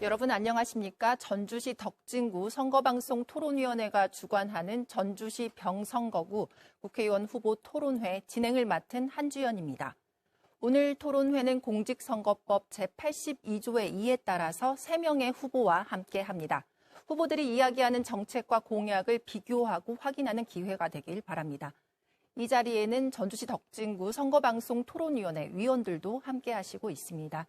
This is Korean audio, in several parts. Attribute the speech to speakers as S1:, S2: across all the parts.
S1: 여러분 안녕하십니까? 전주시 덕진구 선거방송 토론위원회가 주관하는 전주시 병선거구 국회의원 후보 토론회 진행을 맡은 한주연입니다. 오늘 토론회는 공직선거법 제82조의 2에 따라서 3명의 후보와 함께합니다. 후보들이 이야기하는 정책과 공약을 비교하고 확인하는 기회가 되길 바랍니다. 이 자리에는 전주시 덕진구 선거방송 토론위원회 위원들도 함께하시고 있습니다.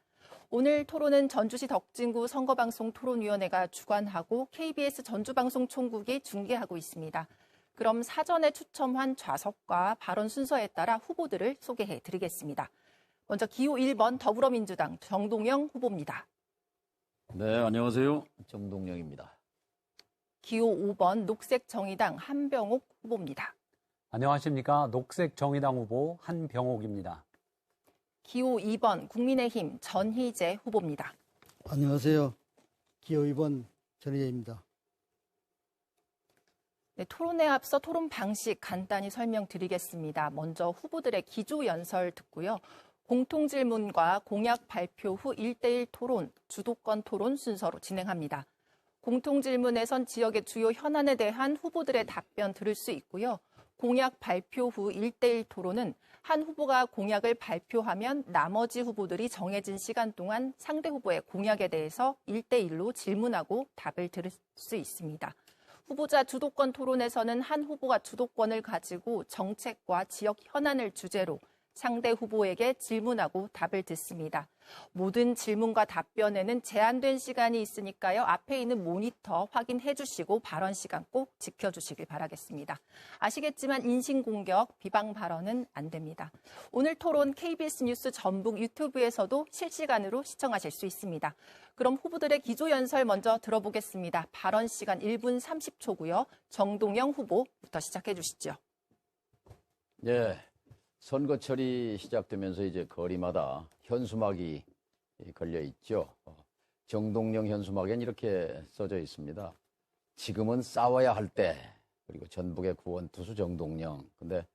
S1: 오늘 토론은 전주시 덕진구 선거방송 토론위원회가 주관하고 KBS 전주방송총국이 중계하고 있습니다. 그럼 사전에 추첨한 좌석과 발언 순서에 따라 후보들을 소개해 드리겠습니다. 먼저 기호 1번 더불어민주당 정동영 후보입니다.
S2: 네, 안녕하세요. 정동영입니다.
S1: 기호 5번 녹색정의당 한병옥 후보입니다.
S3: 안녕하십니까. 녹색정의당 후보 한병옥입니다.
S1: 기호 2번 국민의힘 전희재 후보입니다.
S4: 안녕하세요. 기호 2번 전희재입니다.
S1: 네, 토론에 앞서 토론 방식 간단히 설명드리겠습니다. 먼저 후보들의 기조연설 듣고요. 공통질문과 공약 발표 후 1대1 토론, 주도권 토론 순서로 진행합니다. 공통질문에선 지역의 주요 현안에 대한 후보들의 답변 들을 수 있고요. 공약 발표 후 1대1 토론은 한 후보가 공약을 발표하면 나머지 후보들이 정해진 시간 동안 상대 후보의 공약에 대해서 1대1로 질문하고 답을 들을 수 있습니다. 후보자 주도권 토론에서는 한 후보가 주도권을 가지고 정책과 지역 현안을 주제로 상대 후보에게 질문하고 답을 듣습니다. 모든 질문과 답변에는 제한된 시간이 있으니까요. 앞에 있는 모니터 확인해 주시고 발언 시간 꼭 지켜주시길 바라겠습니다. 아시겠지만 인신공격, 비방 발언은 안 됩니다. 오늘 토론 KBS 뉴스 전북 유튜브에서도 실시간으로 시청하실 수 있습니다. 그럼 후보들의 기조연설 먼저 들어보겠습니다. 발언 시간 1분 30초고요. 정동영 후보부터 시작해 주시죠.
S2: 네. 선거철이 시작되면서 이제 거리마다 현수막이 걸려 있죠. 정동영 현수막엔 이렇게 써져 있습니다. 지금은 싸워야 할 때, 그리고 전북의 구원투수 정동영. 근데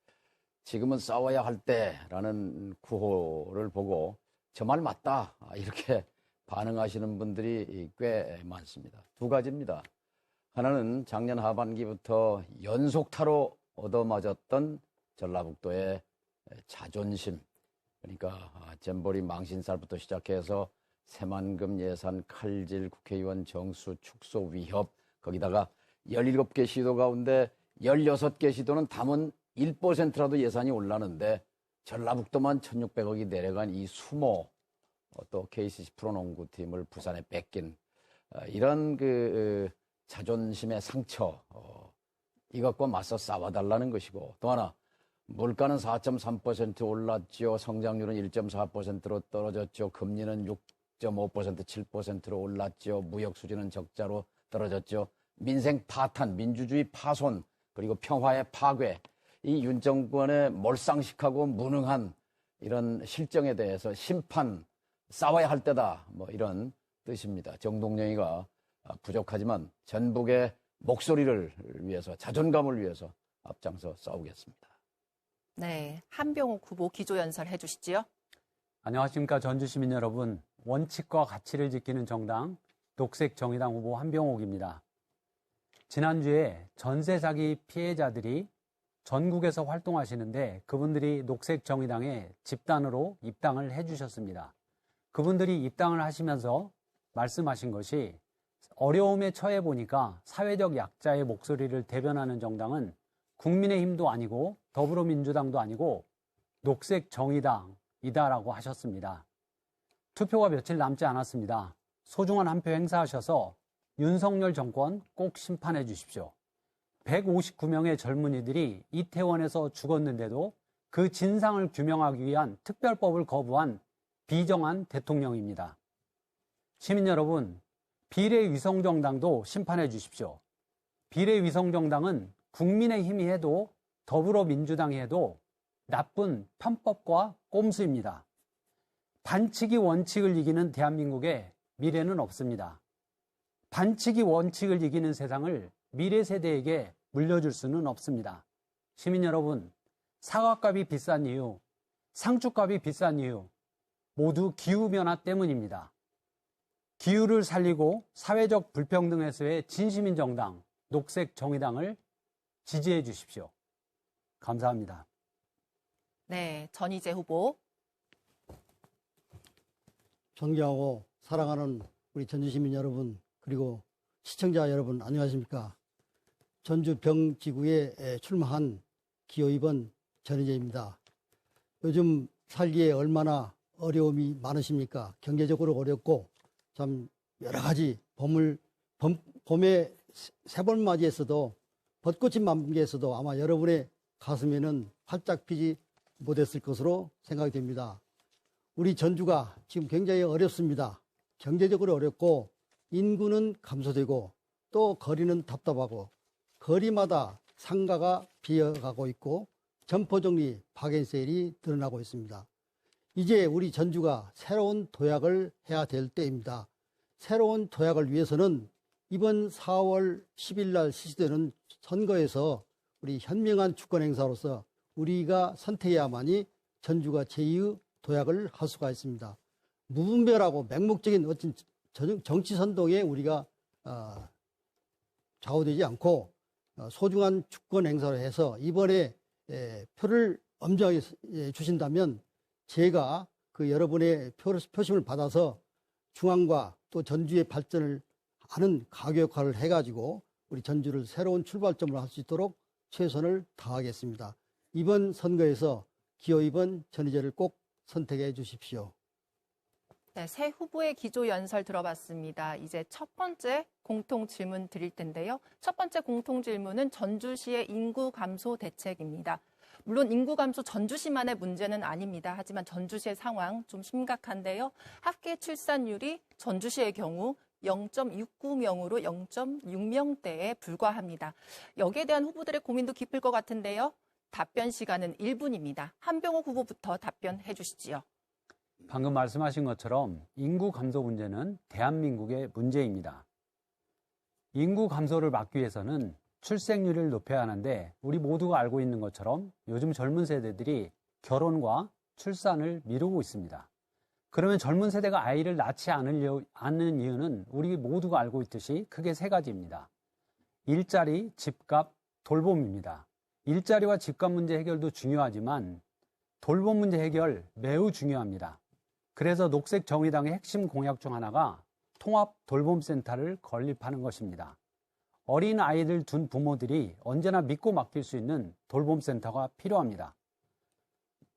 S2: 지금은 싸워야 할 때라는 구호를 보고 저 말 맞다, 이렇게 반응하시는 분들이 꽤 많습니다. 두 가지입니다. 하나는 작년 하반기부터 연속타로 얻어맞았던 전라북도의 자존심, 그러니까 잼버리 망신살부터 시작해서 새만금 예산, 칼질, 국회의원 정수, 축소 위협, 거기다가 17개 시도 가운데 16개 시도는 담은 1%라도 예산이 올라는데 전라북도만 1,600억이 내려간 이 수모, 또 KCC 프로농구팀을 부산에 뺏긴 이런 자존심의 상처, 이것과 맞서 싸워달라는 것이고, 또 하나 물가는 4.3% 올랐죠. 성장률은 1.4%로 떨어졌죠. 금리는 6.5%, 7%로 올랐죠. 무역 수지는 적자로 떨어졌죠. 민생 파탄, 민주주의 파손, 그리고 평화의 파괴, 이 윤 정권의 몰상식하고 무능한 이런 실정에 대해서 심판, 싸워야 할 때다, 이런 뜻입니다. 정동영이가 부족하지만 전북의 목소리를 위해서, 자존감을 위해서 앞장서 싸우겠습니다.
S1: 네, 한병옥 후보 기조연설 해주시지요.
S3: 안녕하십니까. 전주 시민 여러분. 원칙과 가치를 지키는 정당 녹색정의당 후보 한병옥입니다. 지난주에 전세 사기 피해자들이 전국에서 활동하시는데 그분들이 녹색정의당에 집단으로 입당을 해주셨습니다. 그분들이 입당을 하시면서 말씀하신 것이 어려움에 처해 보니까 사회적 약자의 목소리를 대변하는 정당은 국민의힘도 아니고 더불어민주당도 아니고 녹색정의당이다라고 하셨습니다. 투표가 며칠 남지 않았습니다. 소중한 한 표 행사하셔서 윤석열 정권 꼭 심판해 주십시오. 159명의 젊은이들이 이태원에서 죽었는데도 그 진상을 규명하기 위한 특별법을 거부한 비정한 대통령입니다. 시민 여러분, 비례위성정당도 심판해 주십시오. 비례위성정당은 국민의힘이 해도 더불어민주당이 해도 나쁜 편법과 꼼수입니다. 반칙이 원칙을 이기는 대한민국에 미래는 없습니다. 반칙이 원칙을 이기는 세상을 미래 세대에게 물려줄 수는 없습니다. 시민 여러분, 사과값이 비싼 이유, 상추값이 비싼 이유 모두 기후변화 때문입니다. 기후를 살리고 사회적 불평등 해소의 진심인 정당, 녹색정의당을 지지해 주십시오. 감사합니다.
S1: 네, 전희재 후보.
S4: 존경하고 사랑하는 우리 전주시민 여러분, 그리고 시청자 여러분, 안녕하십니까. 전주 병지구에 출마한 기호 2번 전희재입니다. 요즘 살기에 얼마나 어려움이 많으십니까? 경제적으로 어렵고 참 여러 가지 봄에 세 번 맞이했어도 벚꽃이 만개했어도 아마 여러분의 가슴에는 활짝 피지 못했을 것으로 생각이 됩니다. 우리 전주가 지금 굉장히 어렵습니다. 경제적으로 어렵고 인구는 감소되고 또 거리는 답답하고 거리마다 상가가 비어가고 있고 점포정리 파견세일이 드러나고 있습니다. 이제 우리 전주가 새로운 도약을 해야 될 때입니다. 새로운 도약을 위해서는 이번 4월 10일 날 실시되는 선거에서 우리 현명한 주권 행사로서 우리가 선택해야만이 전주가 제2의 도약을 할 수가 있습니다. 무분별하고 맹목적인 어떤 정치 선동에 우리가 좌우되지 않고 소중한 주권 행사를 해서 이번에 표를 엄정하게 주신다면 제가 그 여러분의 표심을 받아서 중앙과 또 전주의 발전을 하는 가교 역할을 해가지고 우리 전주를 새로운 출발점으로 할 수 있도록 최선을 다하겠습니다. 이번 선거에서 기호 2번 전희재를 꼭 선택해 주십시오.
S1: 네, 새 후보의 기조 연설 들어봤습니다. 이제 첫 번째 공통 질문 드릴 텐데요. 첫 번째 공통 질문은 전주시의 인구 감소 대책입니다. 물론 인구 감소 전주시만의 문제는 아닙니다. 하지만 전주시의 상황 좀 심각한데요. 합계 출산율이 전주시의 경우 0.69명으로 0.6명대에 불과합니다. 여기에 대한 후보들의 고민도 깊을 것 같은데요. 답변 시간은 1분입니다. 한병욱 후보부터 답변해 주시지요.
S3: 방금 말씀하신 것처럼 인구 감소 문제는 대한민국의 문제입니다. 인구 감소를 막기 위해서는 출생률을 높여야 하는데 우리 모두가 알고 있는 것처럼 요즘 젊은 세대들이 결혼과 출산을 미루고 있습니다. 그러면 젊은 세대가 아이를 낳지 않는 이유는 우리 모두가 알고 있듯이 크게 세 가지입니다. 일자리, 집값, 돌봄입니다. 일자리와 집값 문제 해결도 중요하지만 돌봄 문제 해결 매우 중요합니다. 그래서 녹색정의당의 핵심 공약 중 하나가 통합 돌봄센터를 건립하는 것입니다. 어린 아이들 둔 부모들이 언제나 믿고 맡길 수 있는 돌봄센터가 필요합니다.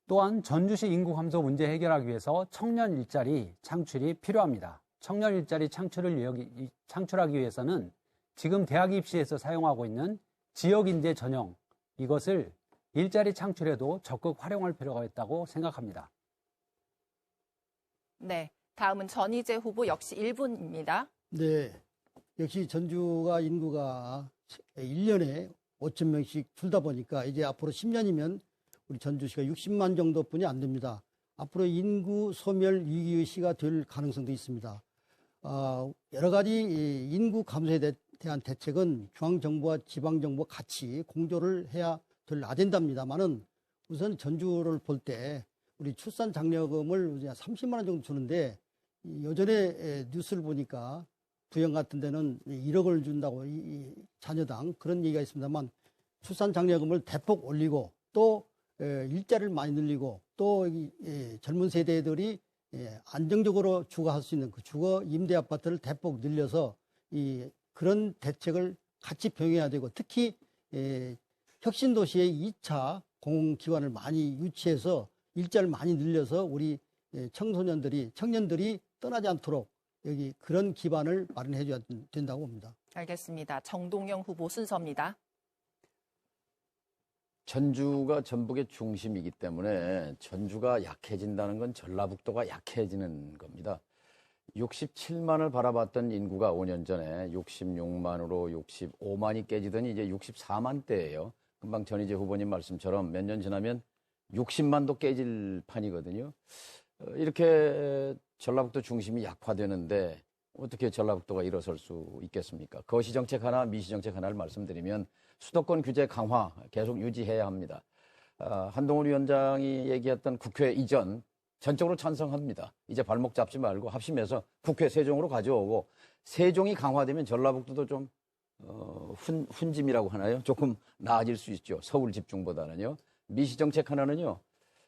S3: 또한 전주시 인구 감소 문제 해결하기 위해서 청년 일자리 창출이 필요합니다. 청년 일자리 창출하기 위해서는 지금 대학 입시에서 사용하고 있는 지역인재 전형, 이것을 일자리 창출에도 적극 활용할 필요가 있다고 생각합니다.
S1: 네, 다음은 전희재 후보 역시 1분입니다.
S4: 네, 역시 전주가 인구가 1년에 5천 명씩 줄다 보니까 이제 앞으로 10년이면 우리 전주시가 60만 정도뿐이 안 됩니다. 앞으로 인구 소멸 위기의 시가 될 가능성도 있습니다. 여러 가지 인구 감소에 대한 대책은 중앙정부와 지방정부 같이 공조를 해야 될 아젠다입니다만은 우선 전주를 볼 때 우리 출산 장려금을 30만 원 정도 주는데 예전에 뉴스를 보니까 부영 같은 데는 1억을 준다고 자녀당 그런 얘기가 있습니다만 출산 장려금을 대폭 올리고 또 일자리를 많이 늘리고 또 젊은 세대들이 안정적으로 주거할 수 있는 그 주거 임대 아파트를 대폭 늘려서 그런 대책을 같이 병행해야 되고 특히 혁신도시의 2차 공공기관을 많이 유치해서 일자리를 많이 늘려서 우리 청년들이 떠나지 않도록 여기 그런 기반을 마련해 줘야 된다고 봅니다.
S1: 알겠습니다. 정동영 후보 순서입니다.
S2: 전주가 전북의 중심이기 때문에 전주가 약해진다는 건 전라북도가 약해지는 겁니다. 67만을 바라봤던 인구가 5년 전에 66만으로 65만이 깨지더니 이제 64만대예요. 금방 전희재 후보님 말씀처럼 몇 년 지나면 60만도 깨질 판이거든요. 이렇게 전라북도 중심이 약화되는데 어떻게 전라북도가 일어설 수 있겠습니까? 거시정책 하나, 미시정책 하나를 말씀드리면 수도권 규제 강화 계속 유지해야 합니다. 한동훈 위원장이 얘기했던 국회 이전 전적으로 찬성합니다. 이제 발목 잡지 말고 합심해서 국회 세종으로 가져오고 세종이 강화되면 전라북도도 좀 훈짐이라고 하나요? 조금 나아질 수 있죠. 서울 집중보다는요. 미시정책 하나는요.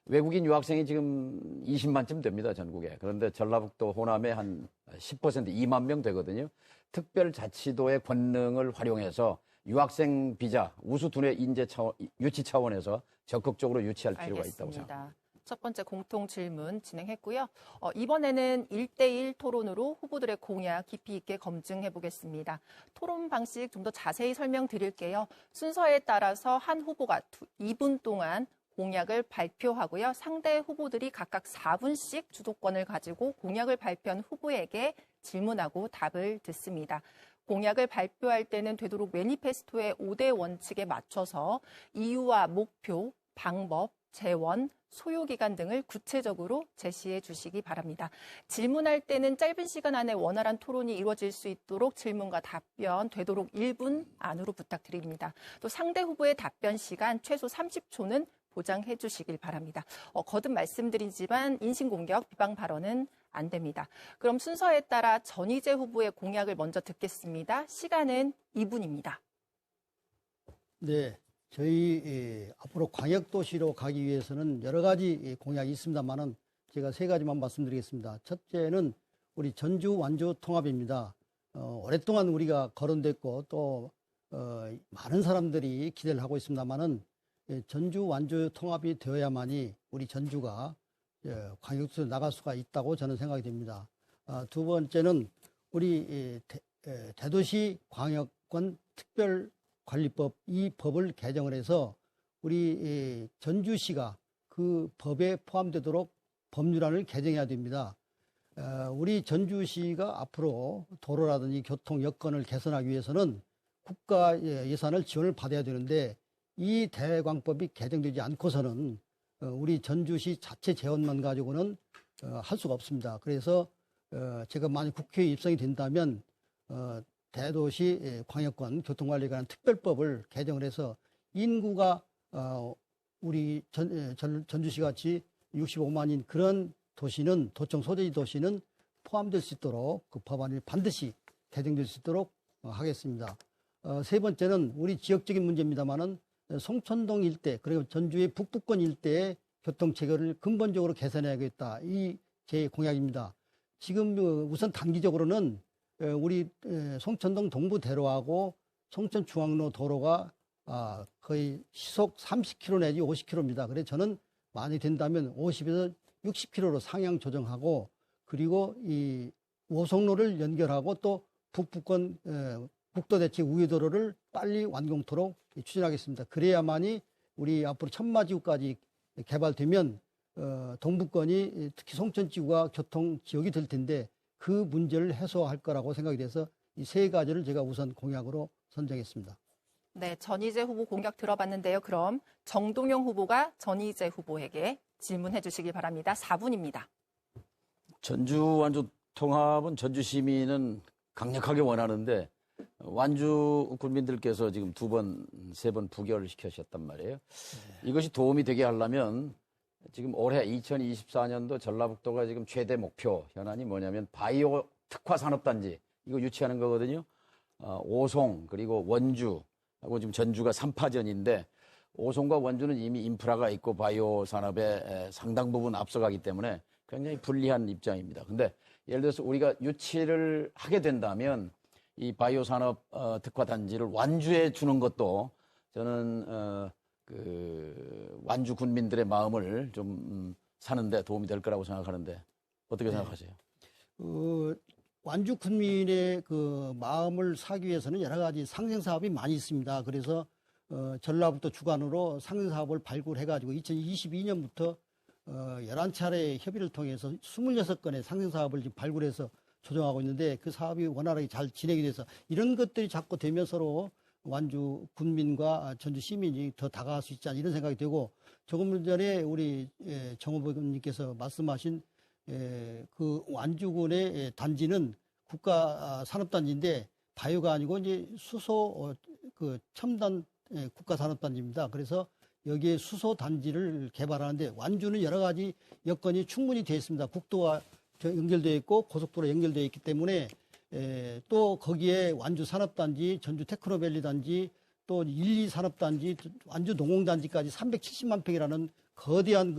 S2: 외국인 유학생이 지금 20만쯤 됩니다. 전국에. 그런데 전라북도 호남에 한 10% 2만 명 되거든요. 특별자치도의 권능을 활용해서 유학생 비자, 우수 두뇌 인재 차원, 유치 차원에서 적극적으로 유치할 필요가 있다고 생각합니다.
S1: 알겠습니다. 첫 번째 공통 질문 진행했고요. 이번에는 1대1 토론으로 후보들의 공약 깊이 있게 검증해 보겠습니다. 토론 방식 좀 더 자세히 설명드릴게요. 순서에 따라서 한 후보가 2분 동안 공약을 발표하고요. 상대 후보들이 각각 4분씩 주도권을 가지고 공약을 발표한 후보에게 질문하고 답을 듣습니다. 공약을 발표할 때는 되도록 매니페스토의 5대 원칙에 맞춰서 이유와 목표, 방법, 재원, 소요기간 등을 구체적으로 제시해 주시기 바랍니다. 질문할 때는 짧은 시간 안에 원활한 토론이 이루어질 수 있도록 질문과 답변 되도록 1분 안으로 부탁드립니다. 또 상대 후보의 답변 시간 최소 30초는 보장해 주시길 바랍니다. 거듭 말씀드리지만 인신공격, 비방 발언은 안 됩니다. 그럼 순서에 따라 전희재 후보의 공약을 먼저 듣겠습니다. 시간은 2분입니다.
S4: 네, 저희 앞으로 광역도시로 가기 위해서는 여러 가지 공약이 있습니다만은 제가 세 가지만 말씀드리겠습니다. 첫째는 우리 전주 완주 통합입니다. 오랫동안 우리가 거론됐고 또 많은 사람들이 기대를 하고 있습니다만은 전주 완주 통합이 되어야만이 우리 전주가 광역도시로 나갈 수가 있다고 저는 생각이 됩니다. 두 번째는 우리 대도시 광역권 특별관리법 이 법을 개정을 해서 우리 전주시가 그 법에 포함되도록 법률안을 개정해야 됩니다. 우리 전주시가 앞으로 도로라든지 교통 여건을 개선하기 위해서는 국가 예산을 지원을 받아야 되는데 이 대광법이 개정되지 않고서는 우리 전주시 자체 재원만 가지고는 할 수가 없습니다. 그래서 제가 만약 국회에 입성이 된다면 대도시 광역권 교통관리에 관한 특별법을 개정을 해서 인구가 우리 전주시 같이 65만인 그런 도시는 도청 소재지 도시는 포함될 수 있도록 그 법안이 반드시 개정될 수 있도록 하겠습니다. 세 번째는 우리 지역적인 문제입니다만은 송천동 일대 그리고 전주의 북부권 일대의 교통 체계를 근본적으로 개선해야겠다. 이 제 공약입니다. 지금 우선 단기적으로는 우리 송천동 동부대로하고 송천중앙로 도로가 거의 시속 30km 내지 50km입니다. 그래서 저는 많이 된다면 50에서 60km로 상향 조정하고 그리고 이 오송로를 연결하고 또 북부권 국도대책 우회도로를 빨리 완공토록 추진하겠습니다. 그래야만이 우리 앞으로 천마지구까지 개발되면 동부권이 특히 송천지구가 교통지역이 될 텐데 그 문제를 해소할 거라고 생각이 돼서 이 세 가지를 제가 우선 공약으로 선정했습니다.
S1: 네, 전희재 후보 공약 들어봤는데요. 그럼 정동영 후보가 전희재 후보에게 질문해 주시기 바랍니다. 4분입니다.
S2: 전주 완주 통합은 전주 시민은 강력하게 원하는데 완주 군민들께서 지금 2번, 3번 부결시키셨단 말이에요. 이것이 도움이 되게 하려면 지금 올해 2024년도 전라북도가 지금 최대 목표 현안이 뭐냐면 바이오 특화 산업단지 이거 유치하는 거거든요. 오송 그리고 원주하고 지금 전주가 3파전인데 오송과 원주는 이미 인프라가 있고 바이오 산업에 상당 부분 앞서가기 때문에 굉장히 불리한 입장입니다. 근데 예를 들어서 우리가 유치를 하게 된다면 이 바이오 산업 특화 단지를 완주해 주는 것도 저는 완주 군민들의 마음을 좀 사는데 도움이 될 거라고 생각하는데 어떻게 생각하세요?
S4: 완주 군민의 그 마음을 사기 위해서는 여러 가지 상생 사업이 많이 있습니다. 그래서 전라북도 주관으로 상생 사업을 발굴해가지고 2022년부터 11차례 협의를 통해서 26건의 상생 사업을 지금 발굴해서 조정하고 있는데 그 사업이 원활하게 잘 진행이 돼서 이런 것들이 자꾸 되면 서로 완주 군민과 전주 시민이 더 다가갈 수 있지 않나 이런 생각이 되고 조금 전에 우리 정 후보님께서 말씀하신 그 완주군의 단지는 국가 산업단지인데 바이오가 아니고 이제 수소 그 첨단 국가 산업단지입니다. 그래서 여기에 수소 단지를 개발하는데 완주는 여러 가지 여건이 충분히 되어 있습니다. 국도와 연결되어 있고 고속도로 연결되어 있기 때문에 또 거기에 완주 산업단지, 전주 테크노밸리 단지, 또 1, 2 산업단지, 완주 농공단지까지 370만 평이라는 거대한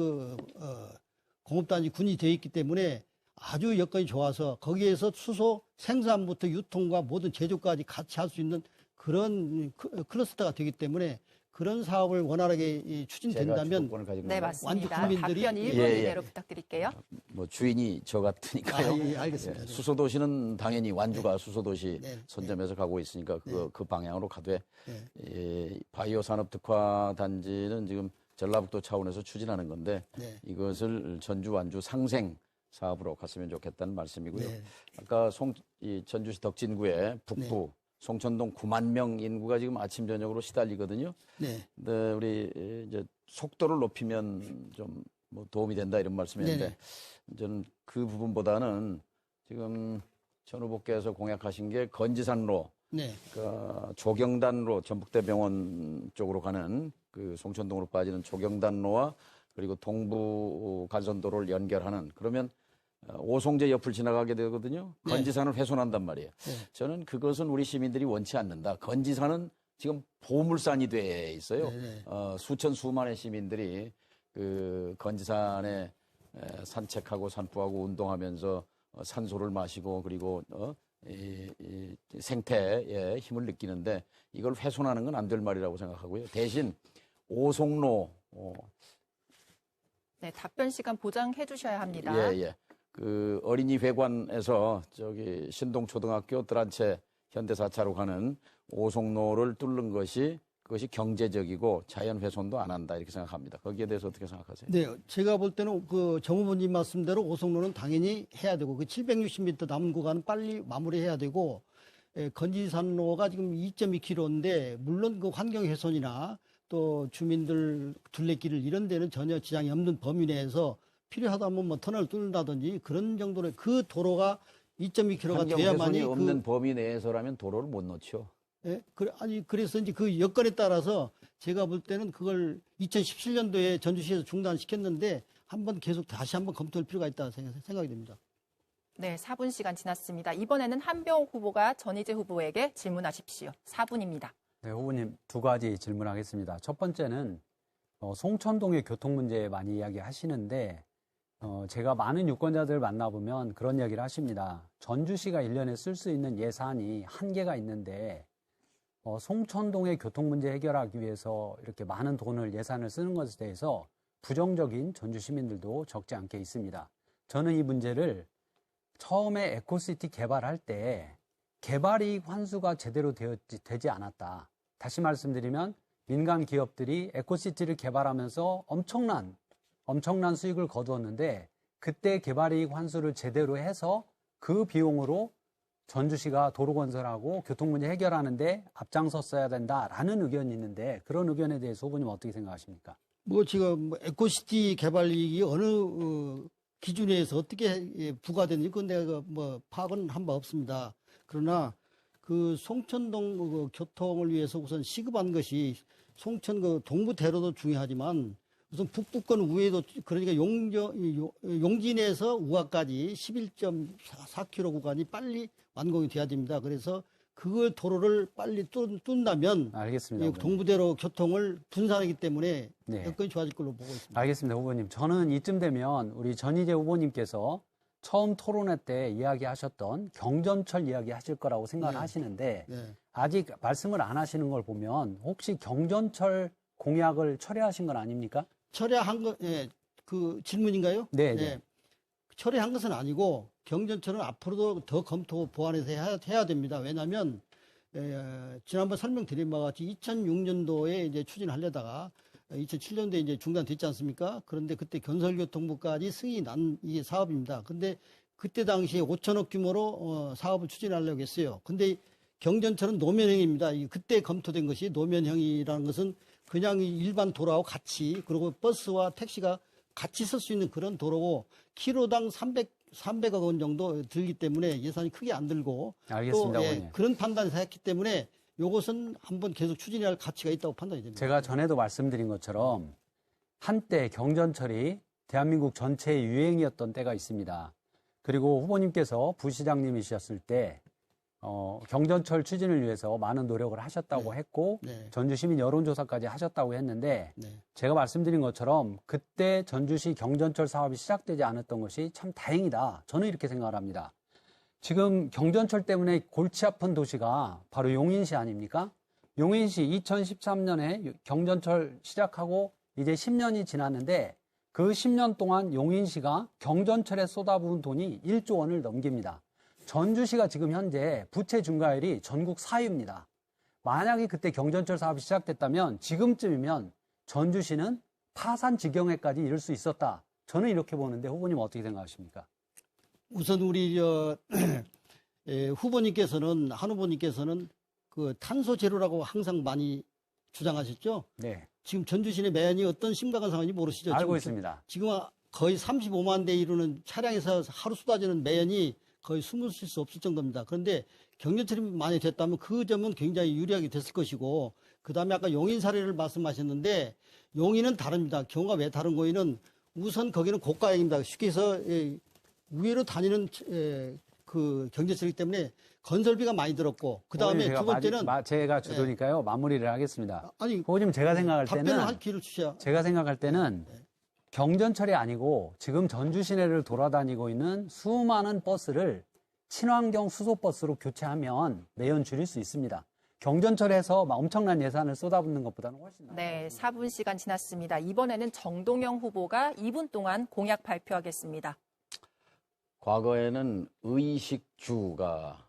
S4: 공업단지 군이 되어 있기 때문에 아주 여건이 좋아서 거기에서 수소 생산부터 유통과 모든 제조까지 같이 할 수 있는 그런 클러스터가 되기 때문에 그런 사업을 원활하게
S2: 제가
S4: 추진된다면
S2: 주도권을 가지고
S1: 네,
S2: 있는
S1: 맞습니다.
S4: 완주 국민들이-
S1: 답변 1분
S2: 예, 예.
S1: 이내로 부탁드릴게요.
S2: 뭐 주인이 저 같으니까요.
S4: 예, 알겠습니다.
S2: 예, 수소도시는 당연히 완주가 수소도시
S4: 네,
S2: 선점해서 가고 있으니까 그 방향으로 가되
S4: 네.
S2: 바이오 산업 특화 단지는 지금 전라북도 차원에서 추진하는 건데
S4: 네.
S2: 이것을 전주 완주 상생 사업으로 갔으면 좋겠다는 말씀이고요.
S4: 네.
S2: 아까 전주시 덕진구의 북부
S4: 네.
S2: 송천동 9만 명 인구가 지금 아침 저녁으로 시달리거든요.
S4: 네.
S2: 근데 우리 이제 속도를 높이면 좀 뭐 도움이 된다 이런 말씀이었는데
S4: 네네.
S2: 저는 그 부분보다는 지금 전 후보께서 공약하신 게 건지산로,
S4: 네.
S2: 그러니까 조경단로 전북대병원 쪽으로 가는 그 송천동으로 빠지는 조경단로와 그리고 동부 간선도로를 연결하는 그러면 오송제 옆을 지나가게 되거든요.
S4: 네.
S2: 건지산을 훼손한단 말이에요.
S4: 네.
S2: 저는 그것은 우리 시민들이 원치 않는다. 건지산은 지금 보물산이 돼 있어요.
S4: 네.
S2: 수천 수만의 시민들이 그 건지산에 산책하고 산부하고 운동하면서 산소를 마시고 그리고 이 생태의 힘을 느끼는데 이걸 훼손하는 건 안 될 말이라고 생각하고요. 대신 오송로
S1: 네, 답변 시간 보장해 주셔야 합니다.
S2: 예. 그 어린이 회관에서 저기 신동초등학교 뜰한채 현대사차로 가는 오송로를 뚫는 것이 그것이 경제적이고 자연 훼손도 안 한다 이렇게 생각합니다. 거기에 대해서 어떻게 생각하세요?
S4: 네, 제가 볼 때는 그 정 후보님 말씀대로 오송로는 당연히 해야 되고 그 760m 남은 구간은 빨리 마무리해야 되고 건지산로가 지금 2.2km인데 물론 그 환경 훼손이나 또 주민들 둘레길을 이런 데는 전혀 지장이 없는 범위 내에서 필요하다면 뭐 터널을 뚫는다든지 그런 정도의 그 도로가 2.2km가
S2: 환경
S4: 돼야만이
S2: 훼손이 없는 범위 내에서라면 도로를 못 놓죠.
S4: 그래서 이제 그 여건에 따라서 제가 볼 때는 그걸 2017년도에 전주시에서 중단시켰는데 다시 한번 검토할 필요가 있다 생각이 됩니다.
S1: 네, 4분 시간 지났습니다. 이번에는 한병욱 후보가 전희재 후보에게 질문하십시오. 4분입니다.
S3: 네, 후보님 두 가지 질문하겠습니다. 첫 번째는 송천동의 교통 문제 많이 이야기하시는데 제가 많은 유권자들 만나보면 그런 이야기를 하십니다. 전주시가 1년에 쓸 수 있는 예산이 한계가 있는데 송천동의 교통 문제 해결하기 위해서 이렇게 많은 돈을 예산을 쓰는 것에 대해서 부정적인 전주 시민들도 적지 않게 있습니다. 저는 이 문제를 처음에 에코시티 개발할 때 개발이익 환수가 제대로 되지 않았다. 다시 말씀드리면 민간 기업들이 에코시티를 개발하면서 엄청난 수익을 거두었는데 그때 개발이익 환수를 제대로 해서 그 비용으로 전주시가 도로 건설하고 교통 문제 해결하는데 앞장섰어야 된다라는 의견이 있는데 그런 의견에 대해서 후보님 어떻게 생각하십니까?
S4: 지금 에코시티 개발 이익이 어느 기준에서 어떻게 부과되는지 그건 내가 파악은 한 바 없습니다. 그러나 그 송천동 교통을 위해서 우선 시급한 것이 송천 동부 대로도 중요하지만 우선 북부권 우회도 그러니까 용진에서 우화까지 11.4km 구간이 빨리 완공이 돼야 됩니다. 그래서 그걸 도로를 빨리 뚫는다면
S3: 알겠습니다.
S4: 동부대로 교통을 분산하기 때문에
S3: 네.
S4: 여건이 좋아질 걸로 보고 있습니다.
S3: 알겠습니다, 후보님. 저는 이쯤 되면 우리 전희재 후보님께서 처음 토론회 때 이야기하셨던 경전철 이야기하실 거라고 생각을 하시는데
S4: 네.
S3: 아직 말씀을 안 하시는 걸 보면 혹시 경전철 공약을 철회하신 건 아닙니까?
S4: 철회한 거, 그 질문인가요?
S3: 네.
S4: 철회한 것은 아니고 경전철은 앞으로도 더 검토 보완해서 해야 됩니다. 왜냐하면 지난번 설명드린 바와 같이 2006년도에 이제 추진하려다가 2007년도에 이제 중단됐지 않습니까? 그런데 그때 건설교통부까지 승인이 난 이게 사업입니다. 근데 그때 당시에 5천억 규모로 사업을 추진하려고 했어요. 근데 경전철은 노면형입니다. 그때 검토된 것이 노면형이라는 것은 그냥 일반 도로하고 같이 그리고 버스와 택시가 같이 쓸 수 있는 그런 도로고 키로당 300억 원 정도 들기 때문에 예산이 크게 안 들고
S3: 알겠습니다,
S4: 또
S3: 후보님.
S4: 그런 판단에서 했기 때문에 이것은 한번 계속 추진해야 할 가치가 있다고 판단이 됩니다.
S3: 제가 전에도 말씀드린 것처럼 한때 경전철이 대한민국 전체의 유행이었던 때가 있습니다. 그리고 후보님께서 부시장님이셨을 때 경전철 추진을 위해서 많은 노력을 하셨다고 했고
S4: 네.
S3: 전주시민 여론조사까지 하셨다고 했는데
S4: 네.
S3: 제가 말씀드린 것처럼 그때 전주시 경전철 사업이 시작되지 않았던 것이 참 다행이다. 저는 이렇게 생각을 합니다. 지금 경전철 때문에 골치 아픈 도시가 바로 용인시 아닙니까? 용인시 2013년에 경전철 시작하고 이제 10년이 지났는데 그 10년 동안 용인시가 경전철에 쏟아부은 돈이 1조 원을 넘깁니다. 전주시가 지금 현재 부채 증가율이 전국 4위입니다. 만약에 그때 경전철 사업이 시작됐다면 지금쯤이면 전주시는 파산 지경에까지 이를 수 있었다. 저는 이렇게 보는데 후보님 어떻게 생각하십니까?
S4: 우선 우리 후보님께서는 한 후보님께서는 그 탄소 제로라고 항상 많이 주장하셨죠.
S3: 네,
S4: 지금 전주시내 매연이 어떤 심각한 상황인지 모르시죠?
S3: 알고
S4: 지금
S3: 있습니다.
S4: 지금 거의 35만 대 이루는 차량에서 하루 쏟아지는 매연이 거의 숨을 쉴 수 없을 정도입니다. 그런데 경전철이 많이 됐다면 그 점은 굉장히 유리하게 됐을 것이고, 그 다음에 아까 용인 사례를 말씀하셨는데, 용인은 다릅니다. 경우가 왜 다른 거이는 우선 거기는 고가형입니다. 쉽게 해서 위로 다니는 그 경전철이기 때문에 건설비가 많이 들었고, 그 다음에 두 번째는
S3: 제가 주도니까요. 마무리를 하겠습니다.
S4: 아니
S3: 후보님 제가 생각할
S4: 답변을 할
S3: 때는
S4: 기회를 주셔야.
S3: 제가 생각할 때는 경전철이 아니고 지금 전주 시내를 돌아다니고 있는 수많은 버스를 친환경 수소버스로 교체하면 매연 줄일 수 있습니다. 경전철에서 막 엄청난 예산을 쏟아붓는 것보다는 훨씬 나아요.
S1: 네, 4분 시간 지났습니다. 이번에는 정동영 후보가 2분 동안 공약 발표하겠습니다.
S2: 과거에는 의식주가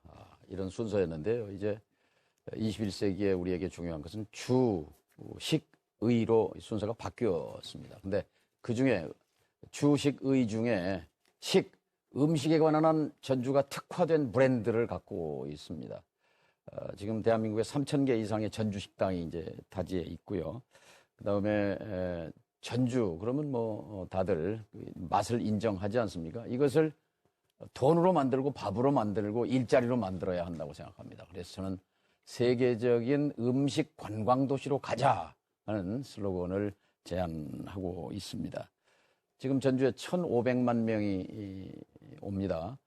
S2: 이런 순서였는데요. 이제 21세기에 우리에게 중요한 것은 주식의로 순서가 바뀌었습니다. 근데 그중에 주식의 중에 음식에 관한 전주가 특화된 브랜드를 갖고 있습니다. 지금 대한민국에 3,000개 이상의 전주 식당이 이제 다지에 있고요. 그다음에 전주 그러면 뭐 다들 맛을 인정하지 않습니까? 이것을 돈으로 만들고 밥으로 만들고 일자리로 만들어야 한다고 생각합니다. 그래서 저는 세계적인 음식 관광 도시로 가자 하는 슬로건을 제안하고 있습니다. 지금 전주에 1,500만 명이 옵니다.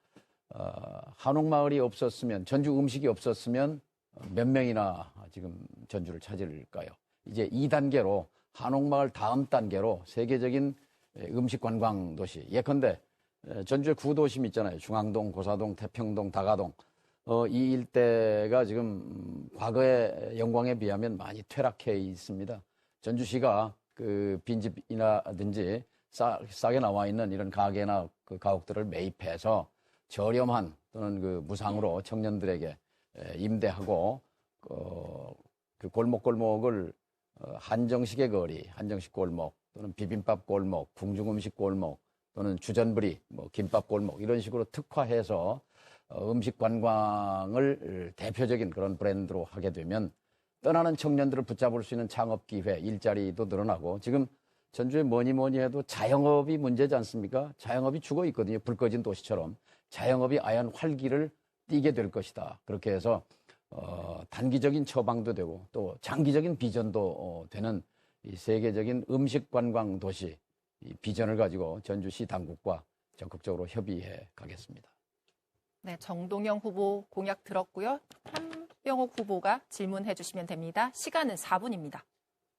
S2: 한옥마을이 없었으면, 전주 음식이 없었으면 몇 명이나 지금 전주를 찾을까요? 이제 2단계로, 한옥마을 다음 단계로 세계적인 음식 관광 도시. 예컨대 전주에 구도심 있잖아요. 중앙동, 고사동, 태평동, 다가동. 이 일대가 지금 과거의 영광에 비하면 많이 퇴락해 있습니다. 전주시가 그 빈집이나든지 싸게 나와 있는 이런 가게나 그 가옥들을 매입해서 저렴한 또는 그 무상으로 청년들에게 임대하고 그 골목골목을 한정식의 거리, 한정식 골목 또는 비빔밥 골목, 궁중음식 골목 또는 주전부리, 뭐 김밥 골목 이런 식으로 특화해서 음식 관광을 대표적인 그런 브랜드로 하게 되면 떠나는 청년들을 붙잡을 수 있는 창업 기회, 일자리도 늘어나고 지금 전주에 뭐니 해도 자영업이 문제지 않습니까? 자영업이 죽어 있거든요. 불 꺼진 도시처럼. 자영업이 아연 활기를 띠게 될 것이다. 그렇게 해서 단기적인 처방도 되고 또 장기적인 비전도 되는 이 세계적인 음식 관광 도시 이 비전을 가지고 전주시 당국과 적극적으로 협의해 가겠습니다.
S1: 네, 정동영 후보 공약 들었고요. 한병옥 후보가 질문해 주시면 됩니다. 시간은 4분입니다.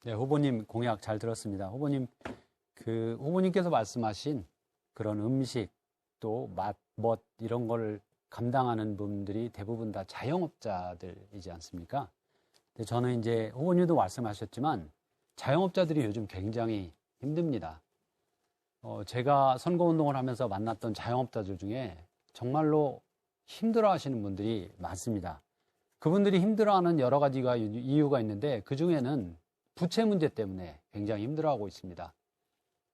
S3: 네, 후보님 공약 잘 들었습니다. 후보님께서 말씀하신 그런 음식 또 맛, 멋 이런 걸 감당하는 분들이 대부분 다 자영업자들이지 않습니까? 근데 저는 이제 후보님도 말씀하셨지만 자영업자들이 요즘 굉장히 힘듭니다. 제가 선거운동을 하면서 만났던 자영업자들 중에 정말로 힘들어 하시는 분들이 많습니다. 그분들이 힘들어하는 여러 가지가 이유가 있는데 그중에는 부채 문제 때문에 굉장히 힘들어하고 있습니다.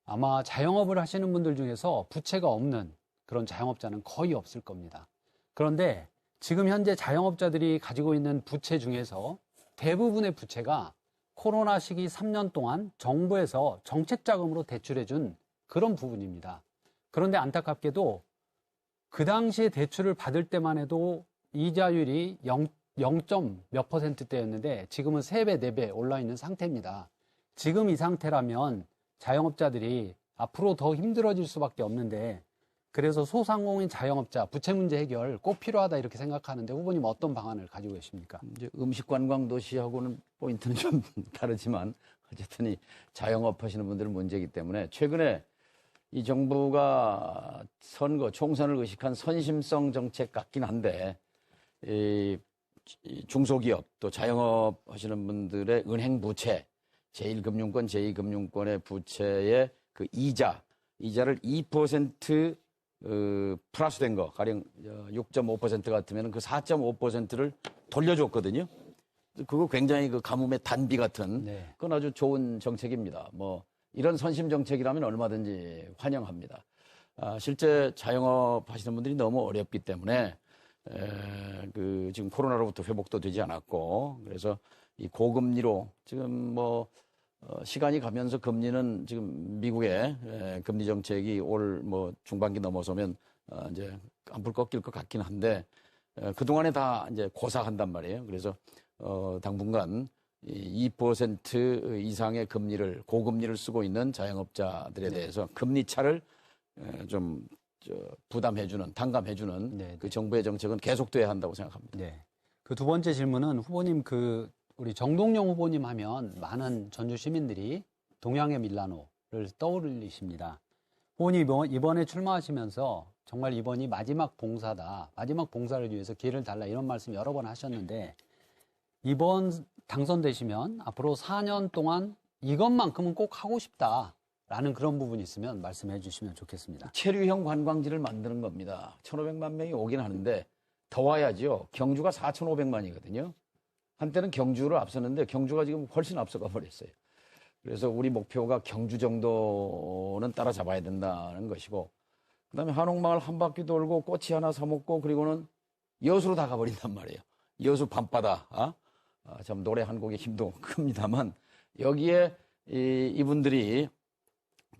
S3: 아마 자영업을 하시는 분들 중에서 부채가 없는 그런 자영업자는 거의 없을 겁니다. 그런데 지금 현재 자영업자들이 가지고 있는 부채 중에서 대부분의 부채가 코로나 시기 3년 동안 정부에서 정책 자금으로 대출해준 그런 부분입니다. 그런데 안타깝게도 그 당시에 대출을 받을 때만 해도 이자율이 0몇 %대였는데 지금은 3배, 4배 올라 있는 상태입니다. 지금 이 상태라면 자영업자들이 앞으로 더 힘들어질 수밖에 없는데 그래서 소상공인 자영업자 부채 문제 해결 꼭 필요하다 이렇게 생각하는데 후보님 어떤 방안을 가지고 계십니까?
S2: 이제 음식 관광 도시하고는 포인트는 좀 다르지만 어쨌든 이 자영업 하시는 분들은 문제이기 때문에 최근에 이 정부가 총선을 의식한 선심성 정책 같긴 한데 이 중소기업 또 자영업 하시는 분들의 은행 부채, 제1금융권, 제2금융권의 부채의 그 이자를 2% 플러스된 거, 가령 6.5% 같으면 그 4.5%를 돌려줬거든요. 그거 굉장히 그 가뭄의 단비 같은 그건 아주 좋은 정책입니다. 뭐 이런 선심 정책이라면 얼마든지 환영합니다. 실제 자영업 하시는 분들이 너무 어렵기 때문에 지금 코로나로부터 회복도 되지 않았고 그래서 이 고금리로 지금 뭐 시간이 가면서 금리는 지금 미국의 금리 정책이 올 뭐 중반기 넘어서면 이제 안풀 꺾일 것 같긴 한데 그동안에 다 이제 고사한단 말이에요. 그래서 당분간 2% 이상의 금리를 고금리를 쓰고 있는 자영업자들에 대해서 금리 차를 좀 부담해주는 탕감해주는 그 정부의 정책은 계속돼야 한다고 생각합니다.
S3: 네. 그 두 번째 질문은 후보님 우리 정동영 후보님 하면 많은 전주 시민들이 동양의 밀라노를 떠올리십니다. 후보님 이번에 출마하시면서 정말 이번이 마지막 봉사다. 마지막 봉사를 위해서 기회를 달라 이런 말씀 여러 번 하셨는데 이번 당선되시면 앞으로 4년 동안 이것만큼은 꼭 하고 싶다라는 그런 부분이 있으면 말씀해 주시면 좋겠습니다.
S2: 체류형 관광지를 만드는 겁니다. 1,500만 명이 오긴 하는데 더 와야죠. 경주가 4,500만이거든요. 한때는 경주를 앞섰는데 경주가 지금 훨씬 앞서가 버렸어요. 그래서 우리 목표가 경주 정도는 따라잡아야 된다는 것이고 그다음에 한옥마을 한 바퀴 돌고 꼬치 하나 사 먹고 그리고는 여수로 다 가버린단 말이에요. 여수 밤바다. 참 노래 한 곡의 힘도 큽니다만 여기에 이분들이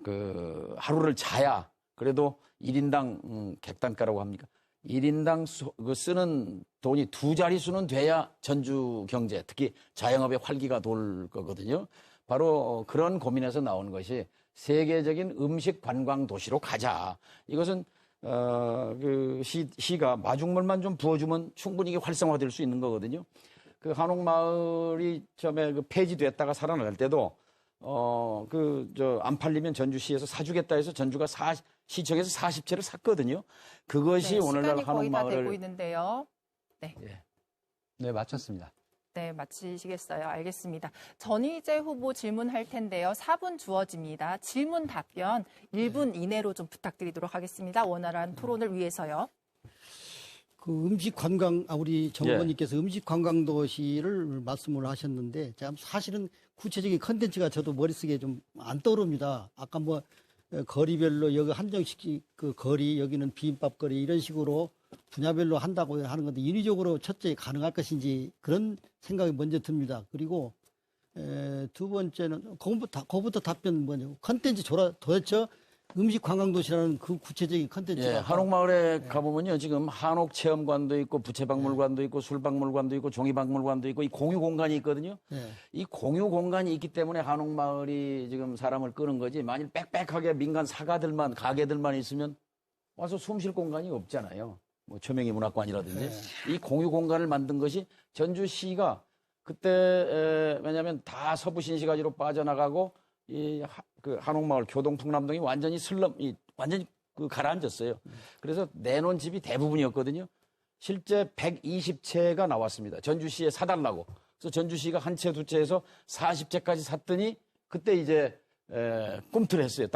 S2: 그 하루를 자야 그래도 1인당 객단가라고 합니까? 1인당 쓰는 돈이 2자릿수는 돼야 전주 경제, 특히 자영업의 활기가 돌 거거든요. 바로 그런 고민에서 나온 것이 세계적인 음식 관광 도시로 가자. 이것은 그 시가 마중물만 좀 부어주면 충분히 활성화될 수 있는 거거든요. 그 한옥마을이 처음에 그 폐지됐다가 살아날 때도 안 팔리면 전주시에서 사주겠다 해서 전주가 시청에서 40채를 샀거든요. 그것이 오늘날
S1: 시간이 거의 다 되고
S2: 한옥마을을
S1: 있는데요.
S3: 네, 마쳤습니다.
S1: 네, 마치시겠어요. 알겠습니다. 전희재 후보 질문할 텐데요. 4분 주어집니다. 질문 답변 1분 이내로 좀 부탁드리도록 하겠습니다. 원활한 토론을 위해서요.
S4: 그 음식 관광, 우리 정 의원님께서 음식 관광 도시를 말씀을 하셨는데, 제가 사실은 구체적인 컨텐츠가 저도 머릿속에 좀 안 떠오릅니다. 아까 뭐, 거리별로 여기 한정식 그 거리, 여기는 비빔밥 거리 이런 식으로 분야별로 한다고 하는 건데, 인위적으로 첫째 가능할 것인지 그런 생각이 먼저 듭니다. 그리고, 두 번째는, 그거부터 답변 뭐냐고. 컨텐츠 도대체 음식 관광도시라는 그 구체적인 컨텐츠가.
S2: 한옥마을에 가보면요. 지금 한옥체험관도 있고 부채박물관도 있고 술박물관도 있고 종이박물관도 있고 이 공유 공간이 있거든요. 이 공유 공간이 있기 때문에 한옥마을이 지금 사람을 끄는 거지. 만일 빽빽하게 민간 사가들만 가게들만 있으면 와서 숨 쉴 공간이 없잖아요. 뭐 초명이 문학관이라든지. 이 공유 공간을 만든 것이 전주시가 그때 왜냐하면 다 서부신시가지로 빠져나가고 그 한옥마을 교동풍남동이 완전히 완전히 가라앉았어요. 그래서 내놓은 집이 대부분이었거든요. 실제 120채가 나왔습니다. 전주시에 사달라고. 그래서 전주시가 한 채, 두 채에서 40채까지 샀더니 그때 이제 꿈틀했어요.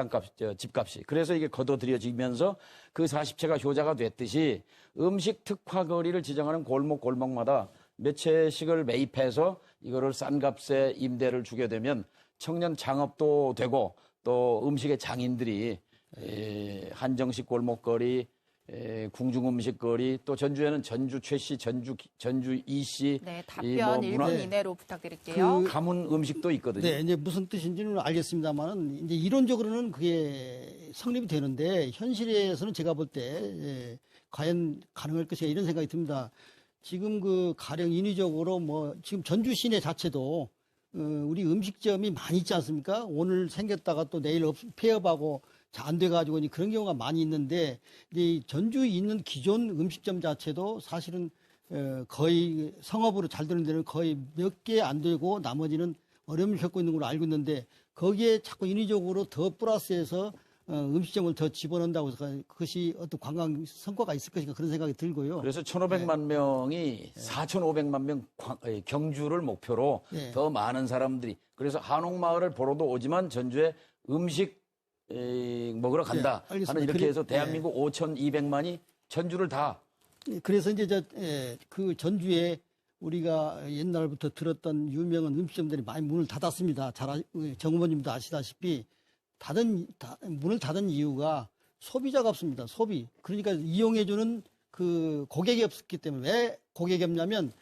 S2: 집값이. 그래서 이게 거둬들여지면서 그 40채가 효자가 됐듯이 음식 특화거리를 지정하는 골목마다 몇 채씩을 매입해서 이거를 싼 값에 임대를 주게 되면 청년 창업도 되고 또 음식의 장인들이 한정식 골목거리, 궁중음식거리 또 전주에는 전주 최씨, 전주 이씨.
S1: 네, 답변 1분 이내로 부탁드릴게요.
S2: 가문 음식도 있거든요.
S4: 네, 이제 무슨 뜻인지는 알겠습니다만은 이제 이론적으로는 그게 성립이 되는데 현실에서는 제가 볼 때 과연 가능할 것이냐 이런 생각이 듭니다. 지금 그 가령 인위적으로 뭐 지금 전주 시내 자체도 우리 음식점이 많이 있지 않습니까? 오늘 생겼다가 또 내일 폐업하고 안 돼가지고 그런 경우가 많이 있는데 이 전주에 있는 기존 음식점 자체도 사실은 거의 성업으로 잘 되는 데는 거의 몇 개 안 되고 나머지는 어려움을 겪고 있는 걸로 알고 있는데 거기에 자꾸 인위적으로 더 플러스해서 음식점을 더 집어넣는다고 해서 그것이 어떤 관광 성과가 있을 것인가 그런 생각이 들고요.
S2: 그래서 1,500만 명이 4,500만 명 경주를 목표로
S4: 네.
S2: 더 많은 사람들이 그래서 한옥마을을 보러도 오지만 전주에 음식 먹으러 간다
S4: 네, 알겠습니다.
S2: 하는 이렇게 해서
S4: 네.
S2: 대한민국 5,200만이 전주를 다
S4: 그래서 이제 그 전주에 우리가 옛날부터 들었던 유명한 음식점들이 많이 문을 닫았습니다. 정 후보님도 아시다시피 문을 닫은 이유가 소비자가 없습니다. 소비. 그러니까 이용해주는 그 고객이 없었기 때문에 왜 고객이 없냐면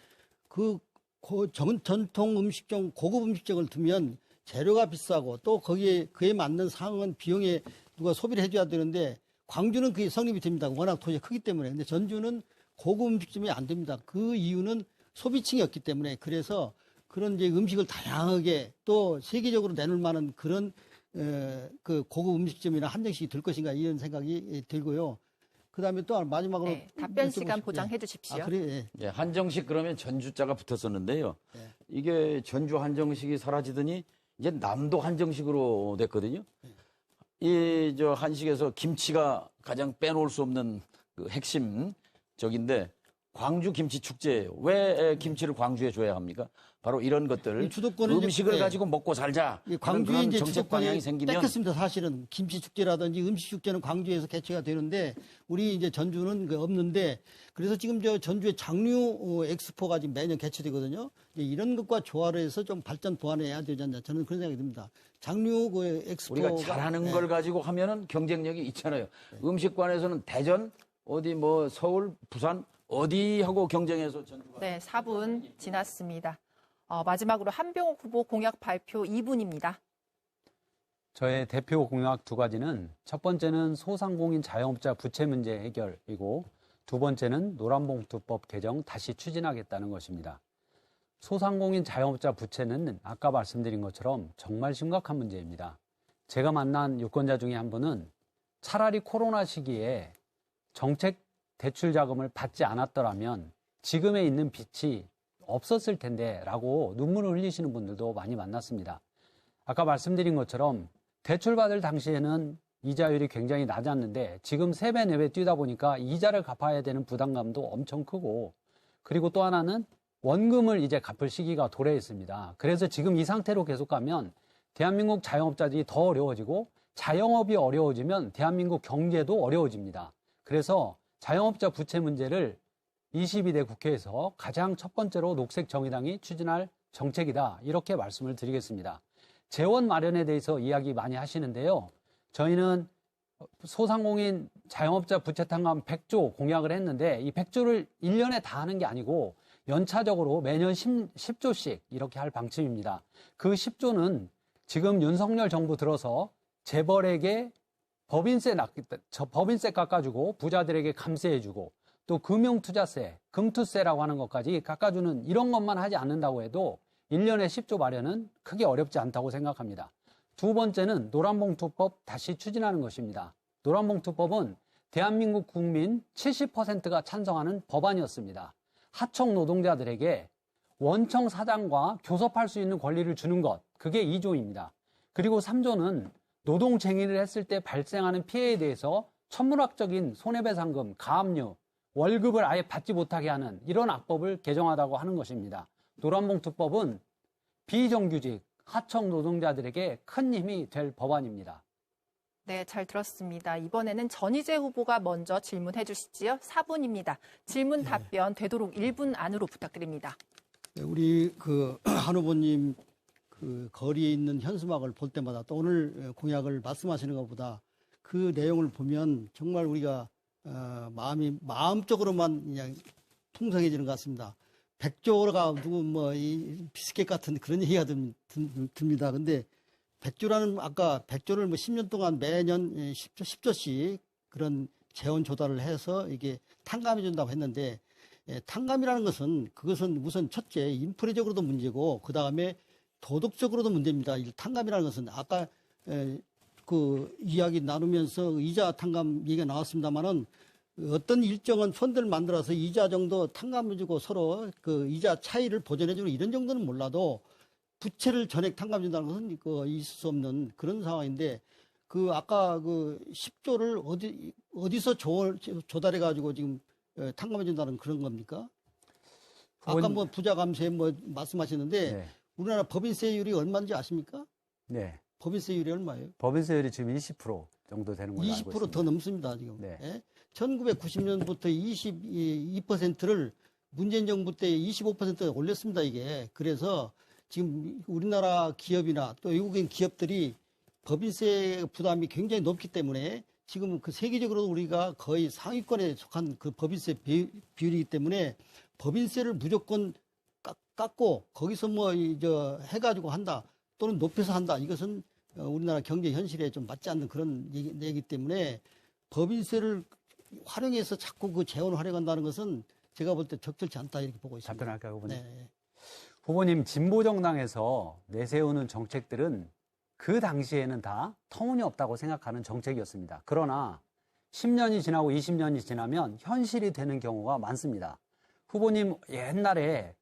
S4: 전통 음식점, 고급 음식점을 두면 재료가 비싸고 또 그에 맞는 상황은 비용에 누가 소비를 해줘야 되는데 광주는 그게 성립이 됩니다. 워낙 도시가 크기 때문에. 근데 전주는 고급 음식점이 안 됩니다. 그 이유는 소비층이 없기 때문에 그래서 그런 이제 음식을 다양하게 또 세계적으로 내놓을 만한 그런 그 고급 음식점이나 한정식이 될 것인가 이런 생각이 들고요. 그다음에 또 마지막으로
S1: 네, 답변 시간
S4: 여쭤보고
S1: 보장해 주십시오.
S4: 그래. 예.
S2: 예, 한정식 그러면 전주자가 붙었었는데요.
S4: 네.
S2: 이게 전주 한정식이 사라지더니 이제 남도 한정식으로 됐거든요. 이 저 한식에서 김치가 가장 빼놓을 수 없는 그 핵심 적인데 광주 김치 축제예요. 왜 김치를 광주에 줘야 합니까? 바로 이런 것들
S4: 이 주도권은
S2: 음식을
S4: 이제,
S2: 가지고 먹고 살자.
S4: 광주에
S2: 그런
S4: 이제
S2: 정책 방향이
S4: 주도권이
S2: 생기면
S4: 뺏겼습니다. 사실은 김치 축제라든지 음식 축제는 광주에서 개최가 되는데 우리 이제 전주는 없는데 그래서 지금 저 전주에 장류 엑스포가 지금 매년 개최되거든요. 이런 것과 조화를 해서 좀 발전 보완해야 되지 않나 저는 그런 생각이 듭니다. 장류 그 엑스포가
S2: 우리가 잘하는
S4: 네.
S2: 걸 가지고 하면은 경쟁력이 있잖아요. 음식관에서는 대전 어디 뭐 서울 부산 어디 하고 경쟁해서 전주가
S1: 네, 4분 지났습니다. 마지막으로 한병욱 후보 공약 발표 2분입니다.
S3: 저의 대표 공약 두 가지는 첫 번째는 소상공인 자영업자 부채 문제 해결이고 두 번째는 노란봉투법 개정 다시 추진하겠다는 것입니다. 소상공인 자영업자 부채는 아까 말씀드린 것처럼 정말 심각한 문제입니다. 제가 만난 유권자 중에 한 분은 차라리 코로나 시기에 정책 대출 자금을 받지 않았더라면 지금에 있는 빚이 없었을 텐데 라고 눈물을 흘리시는 분들도 많이 만났습니다. 아까 말씀드린 것처럼 대출받을 당시에는 이자율이 굉장히 낮았는데 지금 3배, 4배 뛰다 보니까 이자를 갚아야 되는 부담감도 엄청 크고 그리고 또 하나는 원금을 이제 갚을 시기가 도래했습니다. 그래서 지금 이 상태로 계속 가면 대한민국 자영업자들이 더 어려워지고 자영업이 어려워지면 대한민국 경제도 어려워집니다. 그래서 자영업자 부채 문제를 22대 국회에서 가장 첫 번째로 녹색정의당이 추진할 정책이다. 이렇게 말씀을 드리겠습니다. 재원 마련에 대해서 이야기 많이 하시는데요. 저희는 소상공인 자영업자 부채 탕감 100조 공약을 했는데 이 100조를 1년에 다 하는 게 아니고 연차적으로 매년 10조씩 이렇게 할 방침입니다. 그 10조는 지금 윤석열 정부 들어서 재벌에게 법인세 깎아주고 부자들에게 감세해주고 또 금융투자세, 금투세라고 하는 것까지 깎아주는 이런 것만 하지 않는다고 해도 1년에 10조 마련은 크게 어렵지 않다고 생각합니다. 두 번째는 노란봉투법 다시 추진하는 것입니다. 노란봉투법은 대한민국 국민 70%가 찬성하는 법안이었습니다. 하청 노동자들에게 원청 사장과 교섭할 수 있는 권리를 주는 것, 그게 2조입니다. 그리고 3조는 노동쟁의를 했을 때 발생하는 피해에 대해서 천문학적인 손해배상금, 가압류, 월급을 아예 받지 못하게 하는 이런 악법을 개정하다고 하는 것입니다. 노란봉투법은 비정규직, 하청 노동자들에게 큰 힘이 될 법안입니다.
S1: 네, 잘 들었습니다. 이번에는 전희재 후보가 먼저 질문해 주시지요. 4분입니다. 질문 답변 되도록 1분 안으로 부탁드립니다.
S4: 우리 한 후보님 거리에 있는 현수막을 볼 때마다 또 오늘 공약을 말씀하시는 것보다 그 내용을 보면 정말 우리가 마음적으로만 그냥 풍성해지는 것 같습니다. 100조가 이 비스켓 같은 그런 얘기가 듭니다. 근데 100조라는 아까 100조를 10년 동안 매년 10조씩 그런 재원 조달을 해서 이게 탕감해 준다고 했는데 탕감이라는 것은 그것은 우선 첫째 인프레적으로도 문제고 그 다음에 도덕적으로도 문제입니다. 이 탕감이라는 것은 아까 그 이야기 나누면서 이자 탕감 얘기가 나왔습니다만은 어떤 일정한 펀드를 만들어서 이자 정도 탕감을 주고 서로 그 이자 차이를 보전해주고 이런 정도는 몰라도 부채를 전액 탕감준다는 것은 그 있을 수 없는 그런 상황인데 그 아까 그 10조를 어디서 조달해 가지고 지금 탕감해 준다는 그런 겁니까? 아까 뭐 부자 감세 뭐 말씀하셨는데
S3: 네.
S4: 우리나라 법인세율이 얼마인지 아십니까?
S3: 네.
S4: 법인세율이 얼마예요?
S3: 법인세율이 지금 20% 정도 되는 걸로 알고
S4: 20%
S3: 있습니다.
S4: 더 넘습니다, 지금.
S3: 네.
S4: 예? 1990년부터 22%를 문재인 정부 때 25% 올렸습니다, 이게. 그래서 지금 우리나라 기업이나 또 외국인 기업들이 법인세 부담이 굉장히 높기 때문에 지금 그 세계적으로 우리가 거의 상위권에 속한 그 법인세 비율이기 때문에 법인세를 무조건 깎고 거기서 뭐 해가지고 한다 또는 높여서 한다 이것은 우리나라 경제 현실에 좀 맞지 않는 그런 얘기 때문에 법인세를 활용해서 자꾸 그 재원을 활용한다는 것은 제가 볼 때 적절치 않다 이렇게 보고 있습니다.
S3: 답변할까요, 후보님?
S4: 네.
S3: 후보님, 진보정당에서 내세우는 정책들은 그 당시에는 다 터무니없다고 생각하는 정책이었습니다. 그러나 10년이 지나고 20년이 지나면 현실이 되는 경우가 많습니다. 후보님 옛날에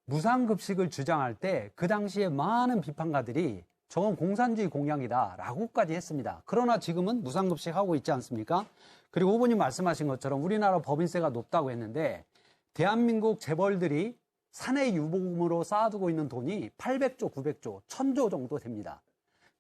S3: 무상급식을 주장할 때 그 당시에 많은 비판가들이 저건 공산주의 공약이다라고까지 했습니다. 그러나 지금은 무상급식 하고 있지 않습니까? 그리고 후보님 말씀하신 것처럼 우리나라 법인세가 높다고 했는데 대한민국 재벌들이 사내 유보금으로 쌓아두고 있는 돈이 800조, 900조, 1000조 정도 됩니다.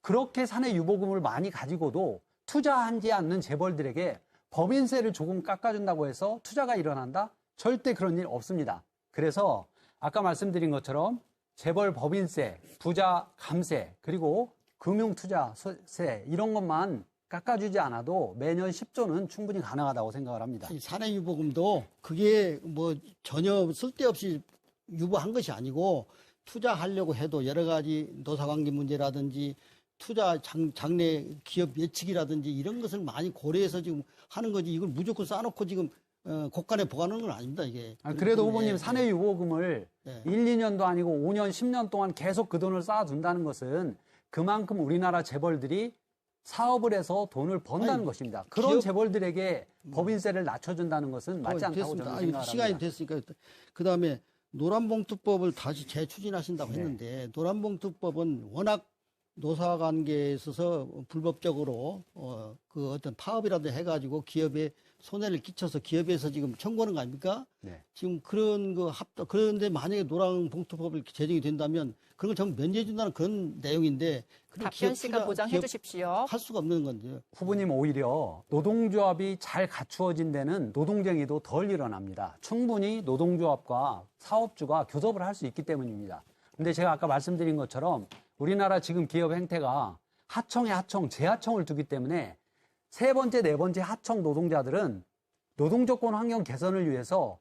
S3: 그렇게 사내 유보금을 많이 가지고도 투자하지 않는 재벌들에게 법인세를 조금 깎아준다고 해서 투자가 일어난다? 절대 그런 일 없습니다. 그래서 아까 말씀드린 것처럼 재벌 법인세, 부자 감세, 그리고 금융투자세 이런 것만 깎아주지 않아도 매년 10조는 충분히 가능하다고 생각을 합니다.
S4: 사내 유보금도 그게 뭐 전혀 쓸데없이 유보한 것이 아니고 투자하려고 해도 여러 가지 노사관계 문제라든지 투자 장래 기업 예측이라든지 이런 것을 많이 고려해서 지금 하는 거지 이걸 무조건 쌓아놓고 지금 곳간에 보관하는 건 아닙니다 이게.
S3: 그래도 후보님 사내 유보금을
S4: 네.
S3: 1, 2년도 아니고 5년, 10년 동안 계속 그 돈을 쌓아둔다는 것은 그만큼 우리나라 재벌들이 사업을 해서 돈을 번다는 것입니다. 그런
S4: 기업-
S3: 재벌들에게 법인세를 낮춰준다는 것은 맞지 않다고
S4: 됐습니다.
S3: 저는
S4: 아니,
S3: 생각합니다.
S4: 시간이 됐으니까 그 다음에 노란봉투법을 다시 재추진하신다고
S3: 네.
S4: 했는데 노란봉투법은 워낙 노사관계에 있어서 불법적으로 그 어떤 파업이라도 해가지고 기업에 손해를 끼쳐서 기업에서 지금 청구하는 거 아닙니까?
S3: 네.
S4: 지금 그런 그런데 만약에 노란봉투법을 제정이 된다면 그런 걸 전부 면제해 준다는 그런 내용인데 그런
S1: 답변 시간 보장해 주십시오.
S4: 할 수가 없는 건데요.
S3: 후보님 오히려 노동조합이 잘 갖추어진 데는 노동쟁이도 덜 일어납니다. 충분히 노동조합과 사업주가 교섭을 할 수 있기 때문입니다. 근데 제가 아까 말씀드린 것처럼 우리나라 지금 기업 행태가 하청에 하청, 재하청을 두기 때문에 세 번째, 네 번째 하청 노동자들은 노동조건 환경 개선을 위해서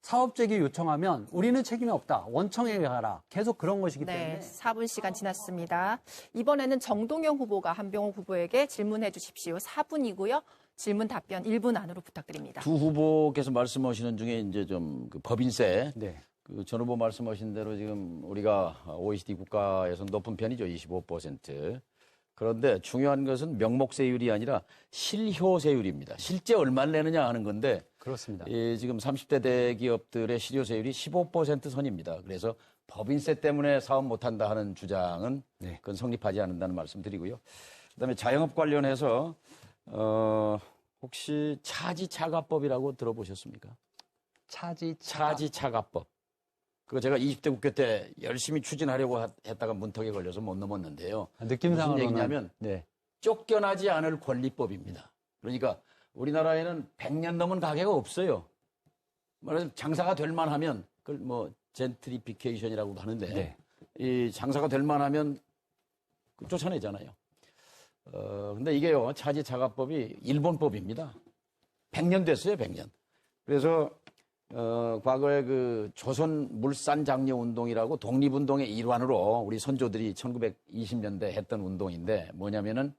S3: 사업주에게 요청하면 우리는 책임이 없다. 원청에 가라. 계속 그런 것이기 때문에.
S1: 네, 4분 시간 지났습니다. 이번에는 정동영 후보가 한병욱 후보에게 질문해 주십시오. 4분이고요. 질문 답변 1분 안으로 부탁드립니다.
S2: 두 후보께서 말씀하시는 중에 이제 좀 그 법인세
S3: 네.
S2: 그 전 후보 말씀하신 대로 지금 우리가 OECD 국가에서 높은 편이죠. 25%. 그런데 중요한 것은 명목세율이 아니라 실효세율입니다. 실제 얼마를 내느냐 하는 건데
S3: 그렇습니다.
S2: 지금 30대 대기업들의 실효세율이 15% 선입니다. 그래서 법인세 때문에 사업 못한다 하는 주장은
S3: 네.
S2: 그건 성립하지 않는다는 말씀 드리고요. 그다음에 자영업 관련해서 혹시 차지차가법이라고 들어보셨습니까? 차지차가법. 그거 제가 20대 국회 때 열심히 추진하려고 했다가 문턱에 걸려서 못 넘었는데요.
S3: 느낌상으로는
S2: 무슨 얘기냐면
S3: 네.
S2: 쫓겨나지 않을 권리법입니다. 그러니까 우리나라에는 100년 넘은 가게가 없어요. 말하자면 장사가 될 만하면 그걸 뭐 젠트리피케이션이라고도 하는데
S3: 네.
S2: 이 장사가 될 만하면 쫓아내잖아요. 근데 이게요 차지차가법이 일본법입니다. 100년 됐어요, 100년. 그래서 과거에 그 조선 물산 장려 운동이라고 독립운동의 일환으로 우리 선조들이 1920년대 했던 운동인데 뭐냐면은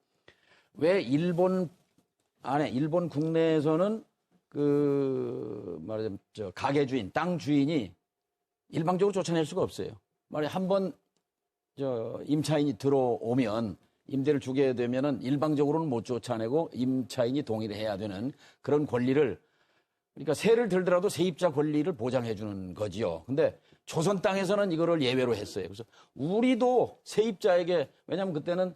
S2: 왜 일본 국내에서는 말하자면 가게 주인, 땅 주인이 일방적으로 쫓아낼 수가 없어요. 만약 한번 임차인이 들어오면 임대를 주게 되면은 일방적으로는 못 쫓아내고 임차인이 동의를 해야 되는 그런 권리를, 그러니까 세를 들더라도 세입자 권리를 보장해 주는 거지요. 근데 조선 땅에서는 이거를 예외로 했어요. 그래서 우리도 세입자에게, 왜냐하면 그때는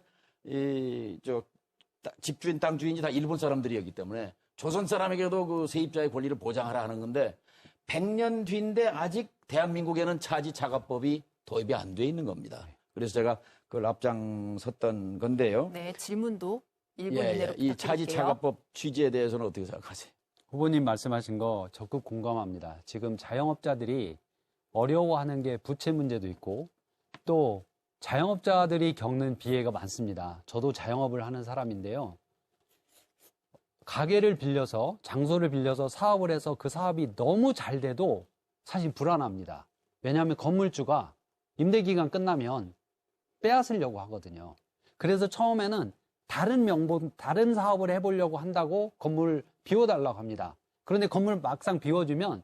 S2: 집주인, 땅 주인이 다 일본 사람들이었기 때문에 조선 사람에게도 그 세입자의 권리를 보장하라 하는 건데 100년 뒤인데 아직 대한민국에는 차지차가법이 도입이 안 돼 있는 겁니다. 그래서 제가 그걸 앞장섰던 건데요.
S1: 네, 질문도 1분 이내로
S2: 이
S1: 부탁드릴게요.
S2: 차지차가법 취지에 대해서는 어떻게 생각하세요?
S3: 후보님 말씀하신 거 적극 공감합니다. 지금 자영업자들이 어려워하는 게 부채 문제도 있고 또 자영업자들이 겪는 비애가 많습니다. 저도 자영업을 하는 사람인데요. 가게를 빌려서, 장소를 빌려서 사업을 해서 그 사업이 너무 잘 돼도 사실 불안합니다. 왜냐하면 건물주가 임대기간 끝나면 빼앗으려고 하거든요. 그래서 처음에는 다른 사업을 해보려고 한다고 건물 비워달라고 합니다. 그런데 건물 막상 비워주면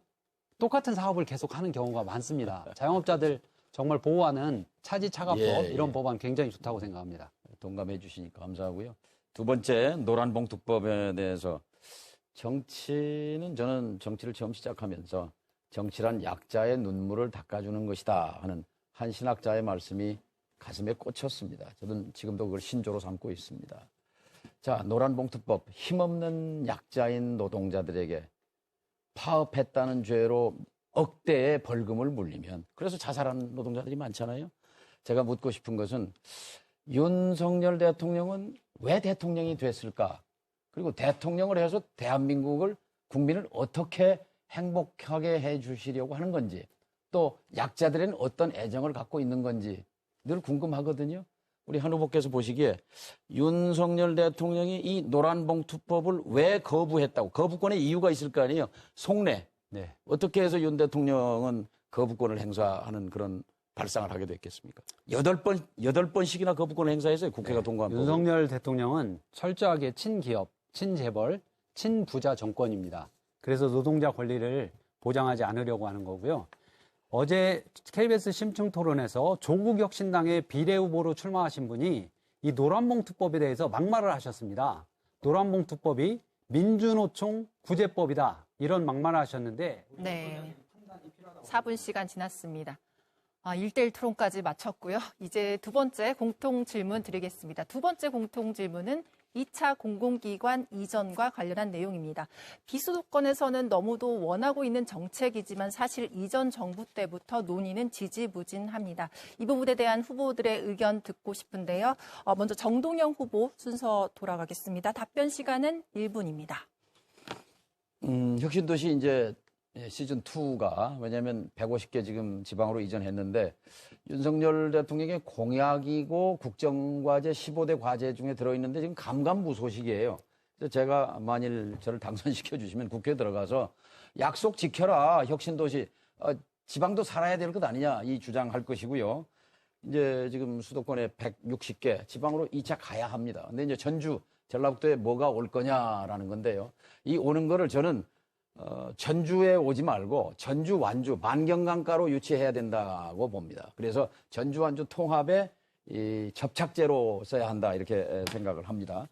S3: 똑같은 사업을 계속 하는 경우가 많습니다. 자영업자들 정말 보호하는 차지차가법 이런 법안 굉장히 좋다고 생각합니다.
S2: 동감해 주시니까 감사하고요. 두 번째, 노란봉투법에 대해서 저는 정치를 처음 시작하면서 정치란 약자의 눈물을 닦아주는 것이다 하는 한 신학자의 말씀이 가슴에 꽂혔습니다. 저는 지금도 그걸 신조로 삼고 있습니다. 자, 노란봉투법, 힘없는 약자인 노동자들에게 파업했다는 죄로 억대의 벌금을 물리면, 그래서 자살하는 노동자들이 많잖아요. 제가 묻고 싶은 것은 윤석열 대통령은 왜 대통령이 됐을까? 그리고 대통령을 해서 대한민국을, 국민을 어떻게 행복하게 해 주시려고 하는 건지, 또 약자들에는 어떤 애정을 갖고 있는 건지 늘 궁금하거든요. 우리 한 후보께서 보시기에 윤석열 대통령이 이 노란봉투법을 왜 거부했다고, 거부권의 이유가 있을 거 아니에요. 속내.
S3: 네.
S2: 어떻게 해서 윤 대통령은 거부권을 행사하는 그런 발상을 하게 됐겠습니까? 8번씩이나 거부권을 행사했어요. 국회가 통과한 법.
S3: 윤석열 대통령은 철저하게 친기업, 친재벌, 친부자 정권입니다. 그래서 노동자 권리를 보장하지 않으려고 하는 거고요. 어제 KBS 심층 토론에서 조국혁신당의 비례후보로 출마하신 분이 이 노란봉투법에 대해서 막말을 하셨습니다. 노란봉투법이 민주노총 구제법이다. 이런 막말을 하셨는데.
S1: 네. 4분 시간 지났습니다. 1대1 토론까지 마쳤고요. 이제 두 번째 공통 질문 드리겠습니다. 두 번째 공통 질문은 2차 공공기관 이전과 관련한 내용입니다. 비수도권에서는 너무도 원하고 있는 정책이지만 사실 이전 정부 때부터 논의는 지지부진합니다. 이 부분에 대한 후보들의 의견 듣고 싶은데요. 먼저 정동영 후보 순서 돌아가겠습니다. 답변 시간은 1분입니다.
S2: 혁신도시 이제 시즌2가, 왜냐하면 150개 지금 지방으로 이전했는데 윤석열 대통령의 공약이고 국정과제 15대 과제 중에 들어있는데 지금 감감무소식이에요. 그래서 제가 만일 저를 당선시켜 주시면 국회에 들어가서 약속 지켜라, 혁신도시, 지방도 살아야 될 것 아니냐, 이 주장할 것이고요. 이제 지금 수도권에 160개, 지방으로 2차 가야 합니다. 근데 이제 전주, 전라북도에 뭐가 올 거냐라는 건데요. 이 오는 거를 저는 전주에 오지 말고 전주, 완주, 만경강가로 유치해야 된다고 봅니다. 그래서 전주, 완주 통합의 이 접착제로 써야 한다, 이렇게 생각을 합니다.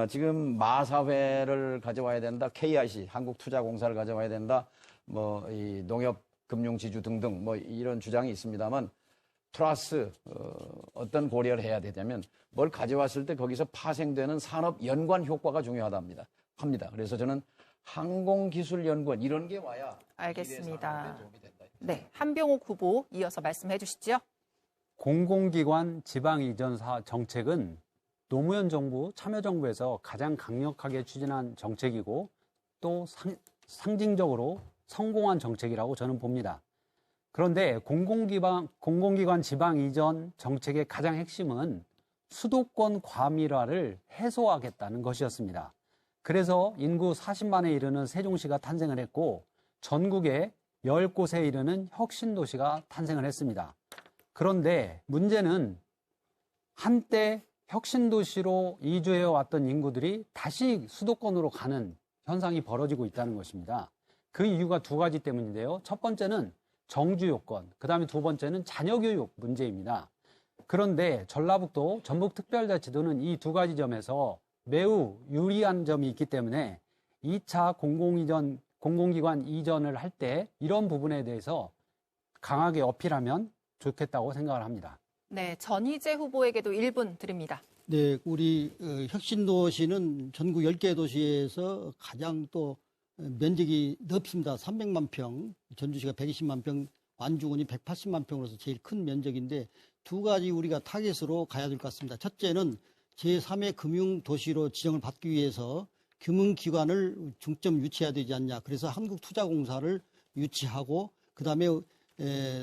S2: 지금 마사회를 가져와야 된다, KIC, 한국투자공사를 가져와야 된다, 이 농협금융지주 등등 이런 주장이 있습니다만, 플러스 어떤 고려를 해야 되냐면 뭘 가져왔을 때 거기서 파생되는 산업 연관 효과가 중요하답니다. 합니다. 그래서 저는 항공기술연구원 이런 게 와야
S1: 알겠습니다. 네, 한병옥 후보 이어서 말씀해 주시죠.
S3: 공공기관 지방 이전 정책은 노무현 정부, 참여정부에서 가장 강력하게 추진한 정책이고 또 상징적으로 성공한 정책이라고 저는 봅니다. 그런데 공공기관 지방 이전 정책의 가장 핵심은 수도권 과밀화를 해소하겠다는 것이었습니다. 그래서 인구 40만에 이르는 세종시가 탄생을 했고 전국에 10곳에 이르는 혁신도시가 탄생을 했습니다. 그런데 문제는 한때 혁신도시로 이주해 왔던 인구들이 다시 수도권으로 가는 현상이 벌어지고 있다는 것입니다. 그 이유가 두 가지 때문인데요. 첫 번째는 정주 요건, 그 다음에 두 번째는 자녀교육 문제입니다. 그런데 전라북도 전북특별자치도는 이 두 가지 점에서 매우 유리한 점이 있기 때문에 2차 공공기관 이전을 할 때 이런 부분에 대해서 강하게 어필하면 좋겠다고 생각을 합니다.
S1: 네, 전희재 후보에게도 1분 드립니다.
S4: 네, 우리 혁신도시는 전국 10개 도시에서 가장 또 면적이 넓습니다. 300만 평, 전주시가 120만 평, 완주군이 180만 평으로서 제일 큰 면적인데 두 가지 우리가 타겟으로 가야 될 것 같습니다. 첫째는 제3의 금융도시로 지정을 받기 위해서 금융기관을 중점 유치해야 되지 않냐. 그래서 한국투자공사를 유치하고 그다음에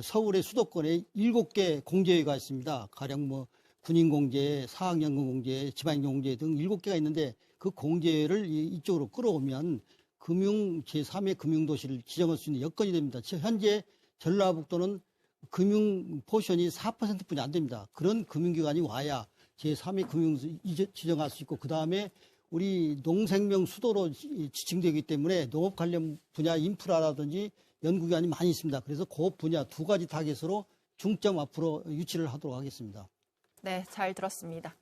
S4: 서울의 수도권에 7개 공제회가 있습니다. 가령 뭐 군인공제, 사학연금공제, 지방연금공제 등 7개가 있는데 그 공제를 이쪽으로 끌어오면 제3의 금융도시를 지정할 수 있는 여건이 됩니다. 현재 전라북도는 금융 포션이 4%뿐이 안 됩니다. 그런 금융기관이 와야 제3의 금융도시 지정할 수 있고 그 다음에 우리 농생명 수도로 지칭되기 때문에 농업 관련 분야 인프라라든지 연구기관이 많이 있습니다. 그래서 그 분야 두 가지 타겟으로 중점 앞으로 유치를 하도록 하겠습니다.
S1: 네, 잘 들었습니다.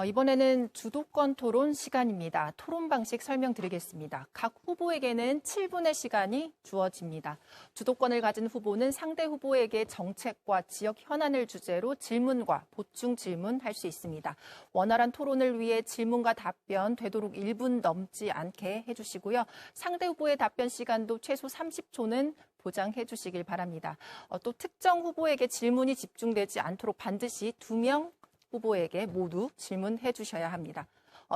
S1: 이번에는 주도권 토론 시간입니다. 토론 방식 설명드리겠습니다. 각 후보에게는 7분의 시간이 주어집니다. 주도권을 가진 후보는 상대 후보에게 정책과 지역 현안을 주제로 질문과 보충 질문할 수 있습니다. 원활한 토론을 위해 질문과 답변 되도록 1분 넘지 않게 해주시고요. 상대 후보의 답변 시간도 최소 30초는 보장해 주시길 바랍니다. 또 특정 후보에게 질문이 집중되지 않도록 반드시 2명 후보에게 모두 질문해 주셔야 합니다.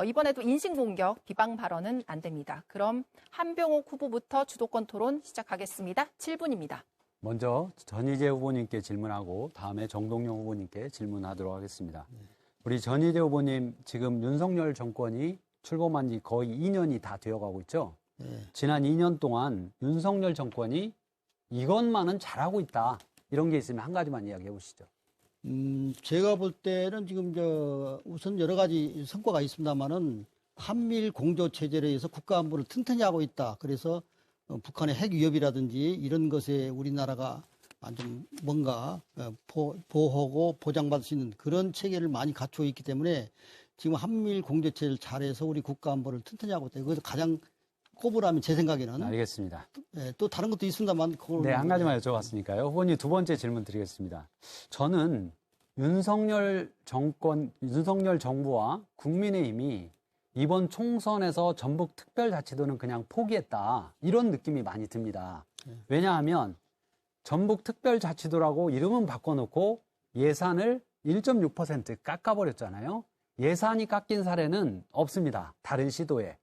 S1: 이번에도 인신공격, 비방 발언은 안 됩니다. 그럼 한병옥 후보부터 주도권 토론 시작하겠습니다. 7분입니다.
S3: 먼저 전희재 후보님께 질문하고 다음에 정동영 후보님께 질문하도록 하겠습니다. 우리 전희재 후보님, 지금 윤석열 정권이 출범한 지 거의 2년이 다 되어가고 있죠? 지난 2년 동안 윤석열 정권이 이것만은 잘하고 있다. 이런 게 있으면 한 가지만 이야기해 보시죠.
S4: 제가 볼 때는 지금 우선 여러 가지 성과가 있습니다만은 한미일 공조 체제에 의해서 국가 안보를 튼튼히 하고 있다. 그래서 북한의 핵 위협이라든지 이런 것에 우리나라가 좀 뭔가 보호하고 보장받을 수 있는 그런 체계를 많이 갖추고 있기 때문에 지금 한미일 공조 체제를 잘해서 우리 국가 안보를 튼튼히 하고 있다. 그래서 가장 꼽으라면 제 생각에는
S3: 알겠습니다.
S4: 또 다른 것도 있습니다만
S3: 네, 한 가지만 여쭤봤으니까요. 후보님 두 번째 질문 드리겠습니다. 저는 윤석열 정부와 국민의힘이 이번 총선에서 전북특별자치도는 그냥 포기했다. 이런 느낌이 많이 듭니다. 왜냐하면 전북특별자치도라고 이름은 바꿔놓고 예산을 1.6% 깎아버렸잖아요. 예산이 깎인 사례는 없습니다. 다른 시도에.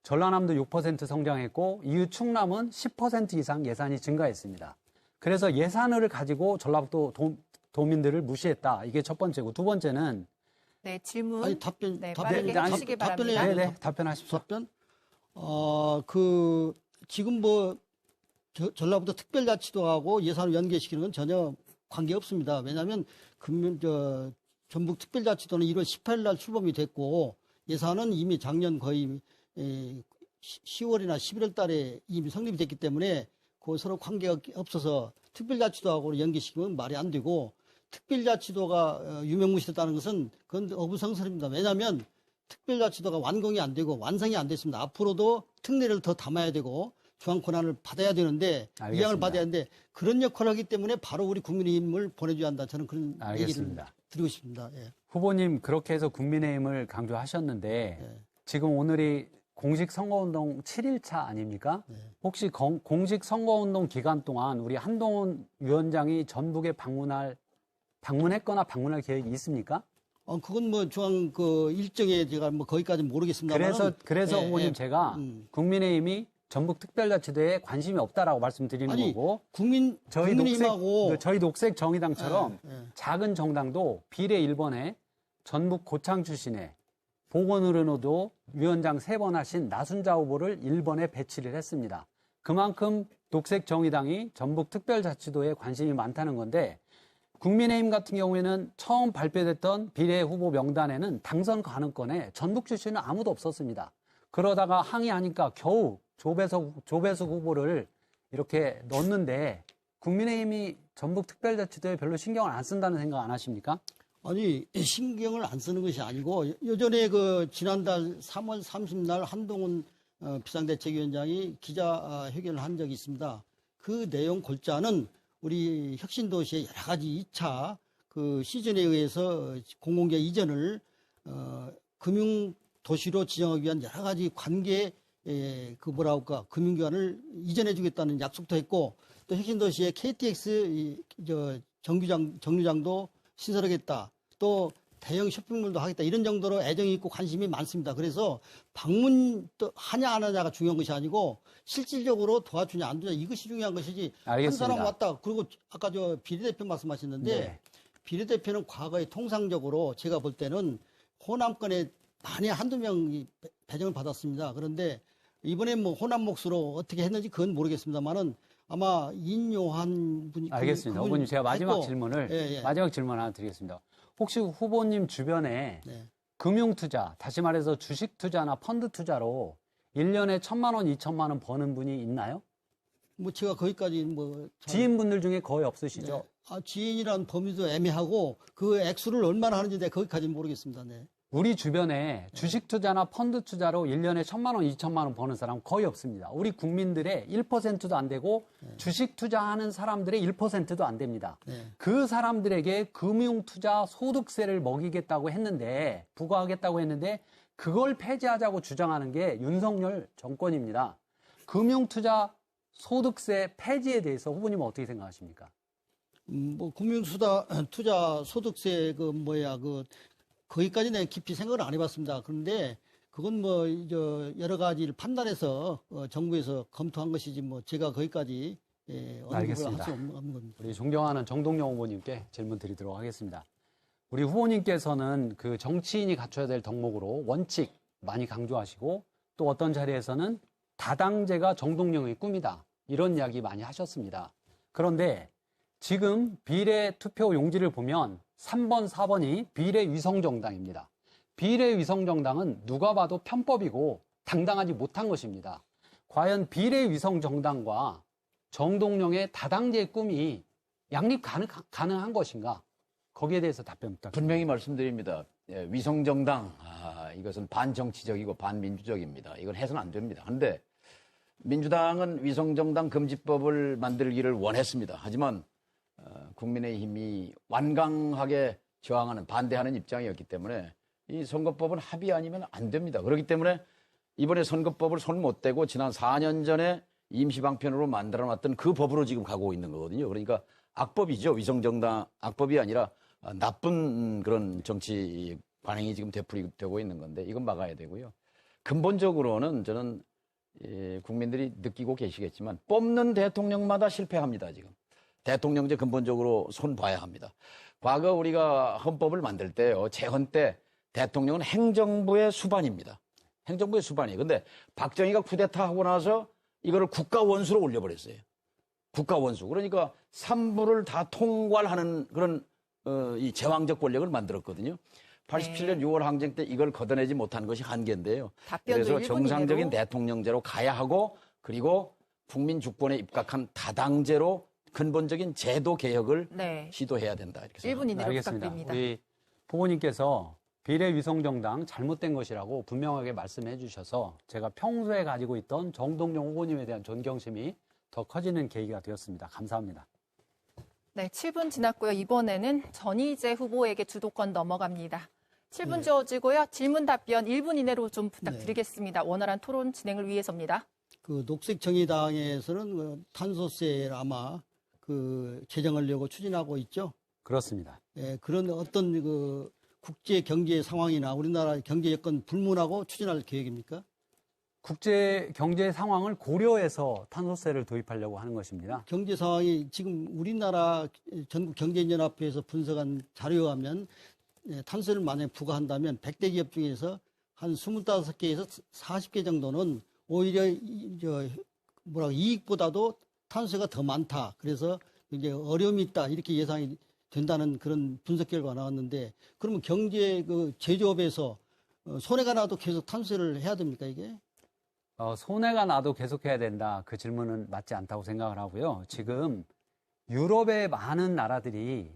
S3: 전라남도 6% 성장했고 이후 충남은 10% 이상 예산이 증가했습니다. 그래서 예산을 가지고 전라북도 도민들을 무시했다. 이게 첫 번째고 두 번째는
S1: 네, 질문.
S4: 아니 답변
S1: 네,
S4: 답변
S1: 빠르게 해주시기 바랍니다.
S3: 네, 답변하십시오.
S4: 답변 지금 전라북도 특별자치도하고 예산을 연계시키는 건 전혀 관계 없습니다. 왜냐하면 전북 특별자치도는 1월 18일 날 출범이 됐고 예산은 이미 작년 거의 10월이나 11월 달에 이미 성립이 됐기 때문에 그 서로 관계가 없어서 특별자치도하고 연계시키면 말이 안 되고 특별자치도가 유명무실했다는 것은 그건 어부성설입니다. 왜냐하면 특별자치도가 완공이 안 되고 완성이 안 됐습니다. 앞으로도 특례를 더 담아야 되고 중앙 권한을 받아야 되는데 이양을 받아야 하는데 그런 역할을 하기 때문에 바로 우리 국민의힘을 보내줘야 한다. 저는 그런
S3: 알겠습니다.
S4: 얘기를 드리고 싶습니다. 예.
S3: 후보님 그렇게 해서 국민의힘을 강조하셨는데 지금 오늘이 공식 선거운동 7일차 아닙니까? 혹시 공식 선거운동 기간 동안 우리 한동훈 위원장이 전북에 방문했거나 방문할 계획이 있습니까?
S4: 그건 뭐 중앙 일정에 제가 뭐 거기까지 모르겠습니다만.
S3: 그래서 후보님 제가 국민의힘이 전북특별자치도에 관심이 없다라고 말씀드리는 거고.
S4: 국민의힘하고
S3: 저희 녹색 정의당처럼 작은 정당도 비례 1번에 전북 고창 출신의 보건의료노조 위원장 3번 하신 나순자 후보를 1번에 배치를 했습니다. 그만큼 녹색 정의당이 전북특별자치도에 관심이 많다는 건데 국민의힘 같은 경우에는 처음 발표됐던 비례 후보 명단에는 당선 가능권에 전북 출신은 아무도 없었습니다. 그러다가 항의하니까 겨우 조배석 후보를 이렇게 넣었는데 국민의힘이 전북특별자치도에 별로 신경을 안 쓴다는 생각 안 하십니까?
S4: 아니, 신경을 안 쓰는 것이 아니고, 예전에 그 지난달 3월 30날 한동훈 비상대책위원장이 기자회견을 한 적이 있습니다. 그 내용 골자는 우리 혁신도시의 여러 가지 2차 그 시즌에 의해서 공공재 이전을 금융도시로 지정하기 위한 여러 가지 관계 금융기관을 이전해주겠다는 약속도 했고, 또 혁신도시의 KTX 정류장도 신설하겠다. 또 대형 쇼핑몰도 하겠다. 이런 정도로 애정이 있고 관심이 많습니다. 그래서 방문 또 하냐 안 하냐가 중요한 것이 아니고 실질적으로 도와주냐 안 주냐 이것이 중요한 것이지.
S3: 알겠습니다.
S4: 한 사람 왔다. 그리고 아까 비례대표 말씀하셨는데
S3: 네.
S4: 비례대표는 과거에 통상적으로 제가 볼 때는 호남권에 많이 한두 명이 배정을 받았습니다. 그런데 이번에 뭐 호남 몫으로 어떻게 했는지 그건 모르겠습니다만은 아마 인요한 분이
S3: 알겠습니다. 후보님 제가 마지막
S4: 했고,
S3: 질문을 마지막 질문 하나 드리겠습니다. 혹시 후보님 주변에
S4: 네.
S3: 금융투자, 다시 말해서 주식투자나 펀드투자로 1년에 1,000만 원, 2,000만 원 버는 분이 있나요?
S4: 뭐 제가 거기까지 뭐
S3: 지인분들 중에 거의 없으시죠?
S4: 네. 지인이란 범위도 애매하고 그 액수를 얼마나 하는지 내가 거기까지는 모르겠습니다. 네.
S3: 우리 주변에 주식투자나 펀드투자로 1년에 1,000만 원, 2,000만 원 버는 사람 거의 없습니다. 우리 국민들의 1%도 안 되고 주식투자하는 사람들의 1%도 안 됩니다.
S4: 네.
S3: 그 사람들에게 금융투자 소득세를 먹이겠다고 했는데, 부과하겠다고 했는데 그걸 폐지하자고 주장하는 게 윤석열 정권입니다. 금융투자 소득세 폐지에 대해서 후보님은 어떻게 생각하십니까?
S4: 뭐 투자 소득세 거기까지 내가 깊이 생각을 안 해봤습니다. 그런데 그건 뭐 여러 가지를 판단해서 정부에서 검토한 것이지 뭐 제가 거기까지 언급을 할 수 없는 겁니다.
S3: 우리 존경하는 정동영 후보님께 질문 드리도록 하겠습니다. 우리 후보님께서는 그 정치인이 갖춰야 될 덕목으로 원칙 많이 강조하시고, 또 어떤 자리에서는 다당제가 정동영의 꿈이다, 이런 이야기 많이 하셨습니다. 그런데 지금 비례 투표 용지를 보면 3번, 4번이 비례위성정당입니다. 비례위성정당은 누가 봐도 편법이고 당당하지 못한 것입니다. 과연 비례위성정당과 정동영의 다당제의 꿈이 양립 가능한 것인가? 거기에 대해서 답변 부탁드립니다.
S2: 분명히 말씀드립니다. 위성정당, 이것은 반정치적이고 반민주적입니다. 이건 해서는 안 됩니다. 그런데 민주당은 위성정당 금지법을 만들기를 원했습니다. 하지만 국민의힘이 완강하게 저항하는, 반대하는 입장이었기 때문에 이 선거법은 합의 아니면 안 됩니다. 그렇기 때문에 이번에 선거법을 손 못 대고 지난 4년 전에 임시방편으로 만들어놨던 그 법으로 지금 가고 있는 거거든요. 그러니까 악법이죠. 위성정당 악법이 아니라 나쁜 그런 정치 관행이 지금 되풀이되고 있는 건데 이건 막아야 되고요. 근본적으로는 저는 국민들이 느끼고 계시겠지만 뽑는 대통령마다 실패합니다. 지금. 대통령제 근본적으로 손 봐야 합니다. 과거 우리가 헌법을 만들 때요, 재헌 때 대통령은 행정부의 수반입니다. 행정부의 수반이에요. 근데 박정희가 쿠데타 하고 나서 이거를 국가원수로 올려버렸어요. 국가원수. 그러니까 3부를 다 통괄하는 그런 이 제왕적 권력을 만들었거든요. 87년 6월 항쟁 때 이걸 걷어내지 못한 것이 한계인데요. 그래서 정상적인 대통령제로 가야 하고, 그리고 국민 주권에 입각한 다당제로 근본적인 제도 개혁을 시도해야 된다. 이렇게 생각합니다.
S1: 1분 이내로
S3: 알겠습니다.
S1: 부탁드립니다.
S3: 우리 후보님께서 비례위성정당 잘못된 것이라고 분명하게 말씀해 주셔서 제가 평소에 가지고 있던 정동영 후보님에 대한 존경심이 더 커지는 계기가 되었습니다. 감사합니다.
S1: 네, 7분 지났고요. 이번에는 전희재 후보에게 주도권 넘어갑니다. 7분 주어지고요. 질문 답변 1분 이내로 좀 부탁드리겠습니다. 원활한 토론 진행을 위해서입니다.
S4: 그 녹색정의당에서는 탄소세를 아마 제정하려고 추진하고 있죠.
S3: 그렇습니다.
S4: 그런 어떤 국제 경제 상황이나 우리나라 경제 여건 불문하고 추진할 계획입니까?
S3: 국제 경제 상황을 고려해서 탄소세를 도입하려고 하는 것입니다.
S4: 경제 상황이 지금 우리나라 전국경제연합회에서 분석한 자료에 하면 탄소를 만약에 부과한다면 100대 기업 중에서 한 25개에서 40개 정도는 오히려 이익보다도 탄소가 더 많다. 그래서 이제 어려움이 있다. 이렇게 예상이 된다는 그런 분석 결과가 나왔는데, 그러면 경제 제조업에서 손해가 나도 계속 탄소세를 해야 됩니까, 이게?
S3: 손해가 나도 계속해야 된다. 그 질문은 맞지 않다고 생각을 하고요. 지금 유럽의 많은 나라들이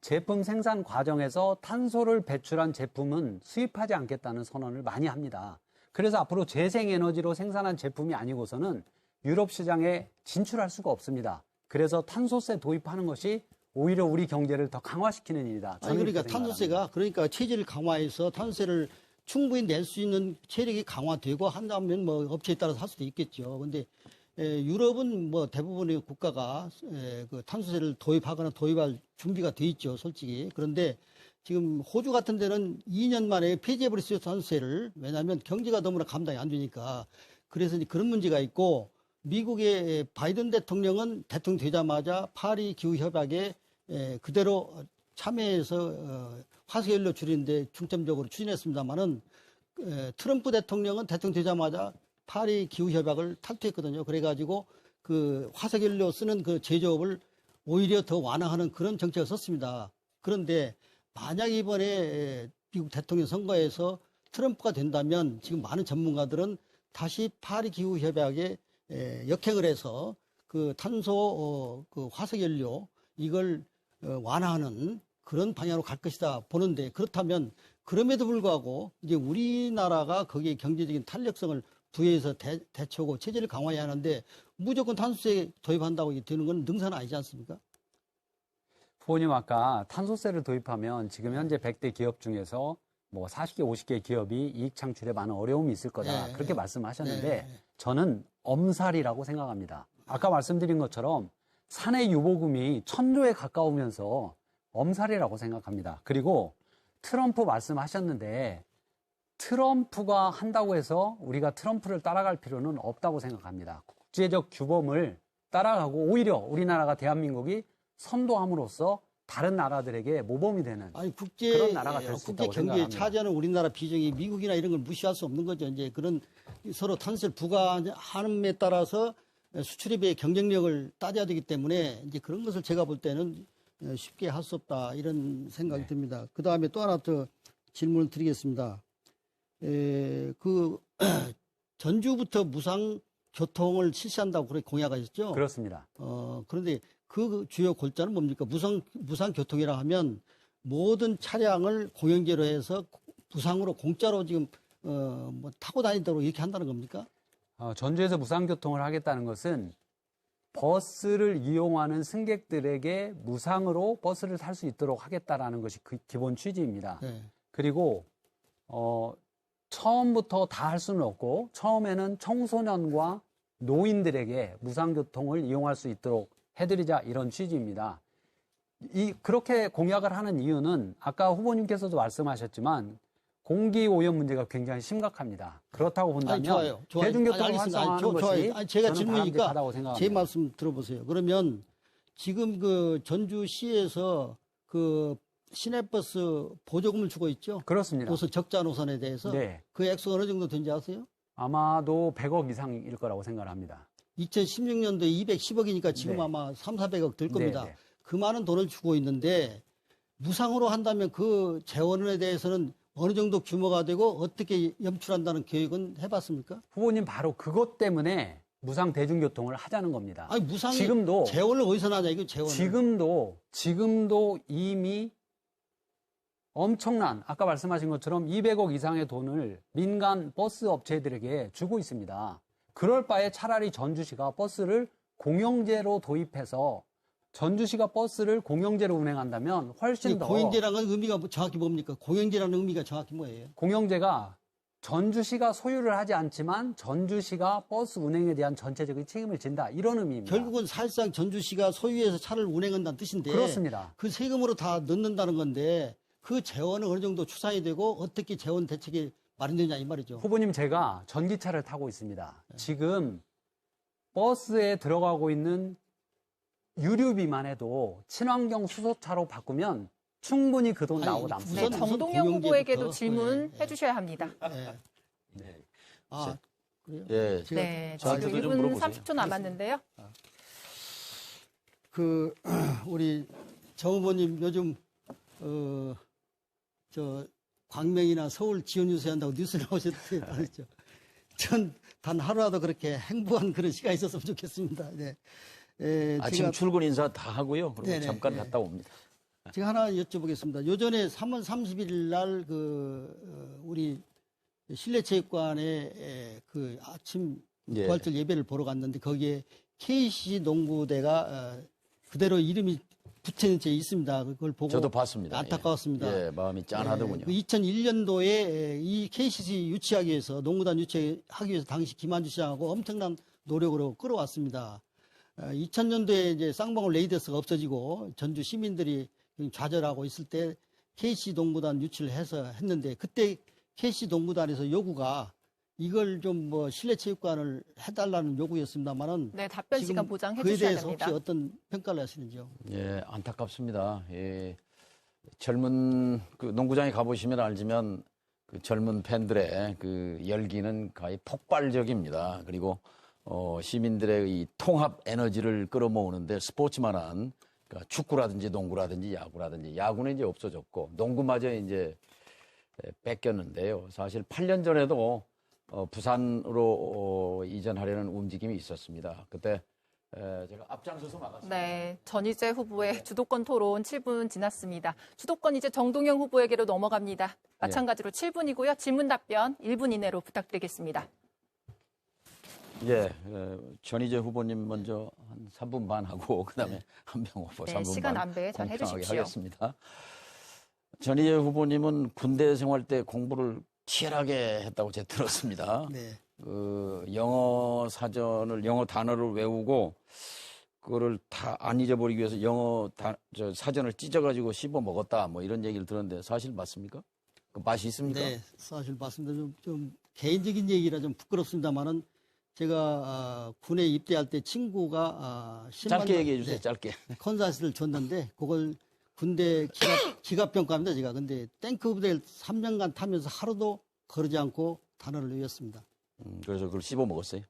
S3: 제품 생산 과정에서 탄소를 배출한 제품은 수입하지 않겠다는 선언을 많이 합니다. 그래서 앞으로 재생에너지로 생산한 제품이 아니고서는 유럽 시장에 진출할 수가 없습니다. 그래서 탄소세 도입하는 것이 오히려 우리 경제를 더 강화시키는 일이다.
S4: 아니, 그러니까 탄소세가 그러니까 체질을 강화해서 탄소세를 충분히 낼 수 있는 체력이 강화되고 한다면 뭐 업체에 따라서 할 수도 있겠죠. 근데 유럽은 뭐 대부분의 국가가 그 탄소세를 도입하거나 도입할 준비가 돼 있죠, 솔직히. 그런데 지금 호주 같은 데는 2년 만에 폐지해버렸어요, 탄소세를. 왜냐하면 경제가 너무나 감당이 안 되니까. 그래서 이제 그런 문제가 있고, 미국의 바이든 대통령은 대통령 되자마자 파리 기후 협약에 그대로 참여해서 화석연료 줄이는데 중점적으로 추진했습니다만은 트럼프 대통령은 대통령 되자마자 파리 기후 협약을 탈퇴했거든요. 그래가지고 그 화석연료 쓰는 그 제조업을 오히려 더 완화하는 그런 정책을 썼습니다. 그런데 만약 이번에 미국 대통령 선거에서 트럼프가 된다면 지금 많은 전문가들은 다시 파리 기후 협약에 역행을 해서 그 탄소 그 화석연료 이걸 완화하는 그런 방향으로 갈 것이다 보는데, 그렇다면 그럼에도 불구하고 이제 우리나라가 거기에 경제적인 탄력성을 부여해서 대처하고 체제를 강화해야 하는데 무조건 탄소세 도입한다고 되는 건 능사는 아니지 않습니까?
S3: 후보님 아까 탄소세를 도입하면 지금 현재 100대 기업 중에서 뭐 40개, 50개 기업이 이익 창출에 많은 어려움이 있을 거다. 그렇게 말씀하셨는데 저는 엄살이라고 생각합니다. 아까 말씀드린 것처럼 사내 유보금이 1,000조에 가까우면서 엄살이라고 생각합니다. 그리고 트럼프 말씀하셨는데 트럼프가 한다고 해서 우리가 트럼프를 따라갈 필요는 없다고 생각합니다. 국제적 규범을 따라가고 오히려 우리나라가 대한민국이 선도함으로써 다른 나라들에게 모범이 되는 그런 나라가 될 수
S4: 국제
S3: 있다고
S4: 경제에
S3: 생각합니다.
S4: 차지하는 우리나라 비중이 미국이나 이런 걸 무시할 수 없는 거죠. 이제 그런 서로 탄소를 부과함에 따라서 수출입의 경쟁력을 따져야 되기 때문에 이제 그런 것을 제가 볼 때는 쉽게 할 수 없다 이런 생각이 듭니다. 그 다음에 또 하나 더 질문을 드리겠습니다. 그 전주부터 무상 교통을 실시한다고 그렇게 공약하셨죠?
S3: 그렇습니다.
S4: 그런데 그 주요 골자는 뭡니까? 무상 교통이라 하면 모든 차량을 공영제로 해서 무상으로 공짜로 지금 뭐 타고 다니도록 이렇게 한다는 겁니까?
S3: 전주에서 무상교통을 하겠다는 것은 버스를 이용하는 승객들에게 무상으로 버스를 탈 수 있도록 하겠다라는 것이 그 기본 취지입니다.
S4: 네.
S3: 그리고 처음부터 다 할 수는 없고 처음에는 청소년과 노인들에게 무상교통을 이용할 수 있도록 해드리자 이런 취지입니다. 그렇게 공약을 하는 이유는 아까 후보님께서도 말씀하셨지만 공기오염 문제가 굉장히 심각합니다. 그렇다고 본다면
S4: 좋아요.
S3: 대중교통을 활성화하는 것이
S4: 제가
S3: 저는
S4: 질문이니까
S3: 바람직하다고 생각합니다.
S4: 제 말씀 들어보세요. 그러면 지금 그 전주시에서 그 시내버스 보조금을 주고 있죠?
S3: 그렇습니다.
S4: 노선 적자 노선에 대해서
S3: 네.
S4: 그 액수가 어느 정도 된지 아세요?
S3: 아마도 100억 이상일 거라고 생각을 합니다.
S4: 2016년도에 210억이니까 지금
S3: 네.
S4: 아마 3, 400억 될 겁니다.
S3: 네, 네.
S4: 그 많은 돈을 주고 있는데 무상으로 한다면 그 재원에 대해서는 어느 정도 규모가 되고 어떻게 염출한다는 계획은 해봤습니까?
S3: 후보님 바로 그것 때문에 무상 대중교통을 하자는 겁니다.
S4: 아니 무상이
S3: 지금도
S4: 재원을 어디서 나냐 이거 재원을.
S3: 지금도 이미 엄청난 아까 말씀하신 것처럼 200억 이상의 돈을 민간 버스 업체들에게 주고 있습니다. 그럴 바에 차라리 전주시가 버스를 공영제로 도입해서 전주시가 버스를 공영제로 운행한다면 훨씬 더
S4: 공영제라는 의미가 정확히 뭡니까? 공영제라는 의미가 정확히 뭐예요?
S3: 공영제가 전주시가 소유를 하지 않지만 전주시가 버스 운행에 대한 전체적인 책임을 진다 이런 의미입니다.
S4: 결국은 사실상 전주시가 소유해서 차를 운행한다는 뜻인데
S3: 그렇습니다.
S4: 그 세금으로 다 넣는다는 건데 그 재원은 어느 정도 추산이 되고 어떻게 재원 대책이 마련되냐 이 말이죠.
S3: 후보님 제가 전기차를 타고 있습니다. 지금 버스에 들어가고 있는 유류비만 해도 친환경 수소차로 바꾸면 충분히 그 돈 나오고 남습니다.
S1: 네,
S4: 우선
S1: 정동영
S4: 공영제부터.
S1: 후보에게도 질문해 주셔야 합니다.
S4: 네.
S2: 네.
S4: 아, 그래요?
S2: 예.
S1: 네,
S2: 저한테도
S1: 지금
S2: 좀
S1: 1분
S2: 물어보세요.
S1: 30초 남았는데요.
S4: 우리 정 후보님 요즘 광명이나 서울 지원 유세한다고 뉴스 나오셨는데 말이죠. 전 단 하루라도 그렇게 행복한 그런 시간이 있었으면 좋겠습니다. 네.
S2: 아침 출근 인사 다 하고요. 그리고
S4: 네네,
S2: 잠깐
S4: 네.
S2: 갔다 옵니다.
S4: 제가 하나 여쭤보겠습니다. 요전에 3월 30일 날 우리 실내체육관에 그 아침
S2: 예.
S4: 부활절 예배를 보러 갔는데 거기에 KC 농구대가 그대로 이름이 붙여진 채 있습니다. 그걸 보고
S2: 저도 봤습니다.
S4: 안타까웠습니다.
S2: 예, 마음이 짠하더군요.
S4: 2001년도에 이 KCC 유치하기 위해서 농구단 유치하기 위해서 당시 김한주 시장하고 엄청난 노력으로 끌어왔습니다. 2000년도에 이제 쌍방울 레이더스가 없어지고 전주 시민들이 좌절하고 있을 때 KC 농구단 유치를 해서 했는데 그때 KC 농구단에서 요구가 이걸 좀 뭐 실내체육관을 해달라는 요구였습니다만은
S1: 네, 답변 시간
S4: 지금
S1: 보장해
S4: 그에
S1: 주셔야
S4: 대해서
S1: 됩니다.
S4: 혹시 어떤 평가를 하시는지요?
S2: 예, 안타깝습니다. 예, 젊은 그 농구장에 가보시면 알지만 그 젊은 팬들의 그 열기는 거의 폭발적입니다. 그리고 시민들의 이 통합 에너지를 끌어모으는데 스포츠만한 그러니까 축구라든지 농구라든지 야구라든지 야구는 이제 없어졌고 농구마저 이제 뺏겼는데요. 사실 8년 전에도 부산으로 이전하려는 움직임이 있었습니다. 그때 제가 앞장서서 막았습니다.
S1: 네, 전희재 후보의 주도권 토론 7분 지났습니다. 주도권 이제 정동영 후보에게로 넘어갑니다. 마찬가지로 7분이고요. 질문 답변 1분 이내로 부탁드리겠습니다.
S2: 예, 전희재 후보님 먼저 한 3분 반 하고 그다음에 한명 후보
S1: 네,
S2: 3분
S1: 시간
S2: 반
S1: 안배 잘
S2: 공평하게
S1: 해주십시오.
S2: 하겠습니다. 전희재 후보님은 군대 생활 때 공부를 치열하게 했다고 제가 들었습니다.
S4: 네.
S2: 그 영어 사전을 영어 단어를 외우고 그거를 다 안 잊어버리기 위해서 사전을 찢어가지고 씹어 먹었다 뭐 이런 얘기를 들었는데 사실 맞습니까? 그 맛이 있습니까?
S4: 네, 사실 맞습니다. 좀 개인적인 얘기라 좀 부끄럽습니다만은 제가 군에 입대할 때 친구가 10만
S2: 짧게
S4: 원,
S2: 얘기해 주세요.
S4: 네,
S2: 짧게.
S4: 컨사스를 줬는데 그걸 군대 기갑병과입니다. 제가 근데 탱크 부대를 3년간 타면서 하루도 거르지 않고 단어를 외웠습니다.
S2: 그래서 그걸 씹어 먹었어요.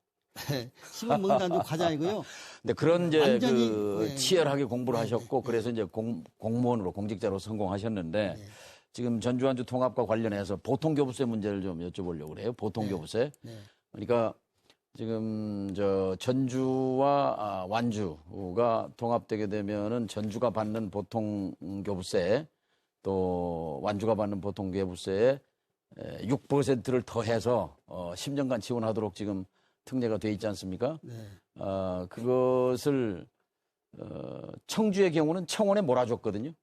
S4: 씹어 먹는다는 좀 과장이고요.
S2: 근데 그런 이제
S4: 완전히,
S2: 그
S4: 네.
S2: 치열하게 공부를
S4: 네,
S2: 하셨고
S4: 네,
S2: 그래서 이제 공무원으로 공직자로 성공하셨는데
S4: 네.
S2: 지금 전주완주 통합과 관련해서 보통교부세 문제를 좀 여쭤보려고 그래요. 보통교부세.
S4: 네.
S2: 그러니까 지금 전주와 완주가 통합되게 되면은 전주가 받는 보통교부세 또 완주가 받는 보통교부세에 6%를 더해서 10년간 지원하도록 지금 특례가 돼 있지 않습니까?
S4: 네.
S2: 그것을 청주의 경우는 청원에 몰아줬거든요.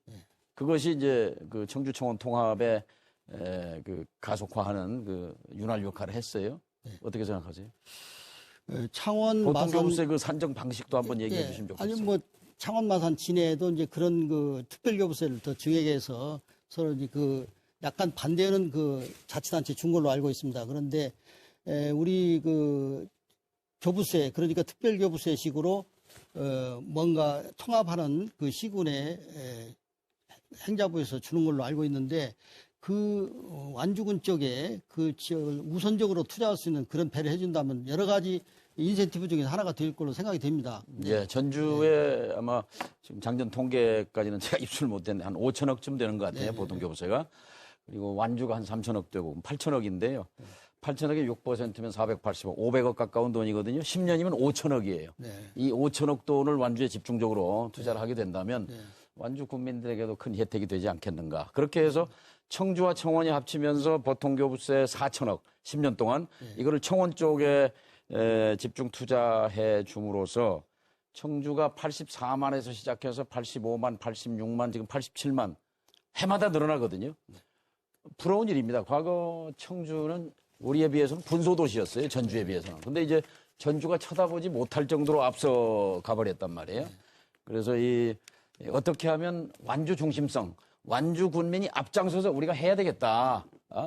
S2: 그것이 이제 그 청주청원 통합에 그 가속화하는 그 윤활 역할을 했어요. 어떻게 생각하세요?
S4: 창원 마산
S2: 보통교부세 그 산정 방식도 한번 얘기해
S4: 예,
S2: 주시면 좋겠어요.
S4: 아니 뭐 창원 마산 진해에도 이제 그런 그 특별교부세를 더 증액해서 서로 이제 그 약간 반대하는 그 자치단체 준 걸로 알고 있습니다. 그런데 우리 그 교부세 그러니까 특별교부세식으로 뭔가 통합하는 그 시군에 행자부에서 주는 걸로 알고 있는데 그 완주군 쪽에 그 지역을 우선적으로 투자할 수 있는 그런 배를 해준다면 여러 가지 인센티브 중에 하나가 될 걸로 생각이 됩니다.
S2: 예, 전주에 아마 지금 작년 통계까지는 제가 입수를 못했는데 한 5천억쯤 되는 것 같아요. 보통교부세가. 그리고 완주가 한 3천억 되고 8천억인데요. 8천억에 6%면 480억, 500억 가까운 돈이거든요. 10년이면 5천억이에요.
S4: 네.
S2: 이 5천억 돈을 완주에 집중적으로 투자를 하게 된다면 완주 국민들에게도 큰 혜택이 되지 않겠는가. 그렇게 해서 청주와 청원이 합치면서 보통교부세 4천억 10년 동안 이거를 청원 쪽에 집중 투자해 줌으로써 청주가 84만에서 시작해서 85만, 86만, 지금 87만 해마다 늘어나거든요. 부러운 일입니다. 과거 청주는 우리에 비해서는 분소도시였어요. 전주에 비해서는. 근데 이제 전주가 쳐다보지 못할 정도로 앞서 가버렸단 말이에요. 그래서 어떻게 하면 완주 중심성, 완주 군민이 앞장서서 우리가 해야 되겠다.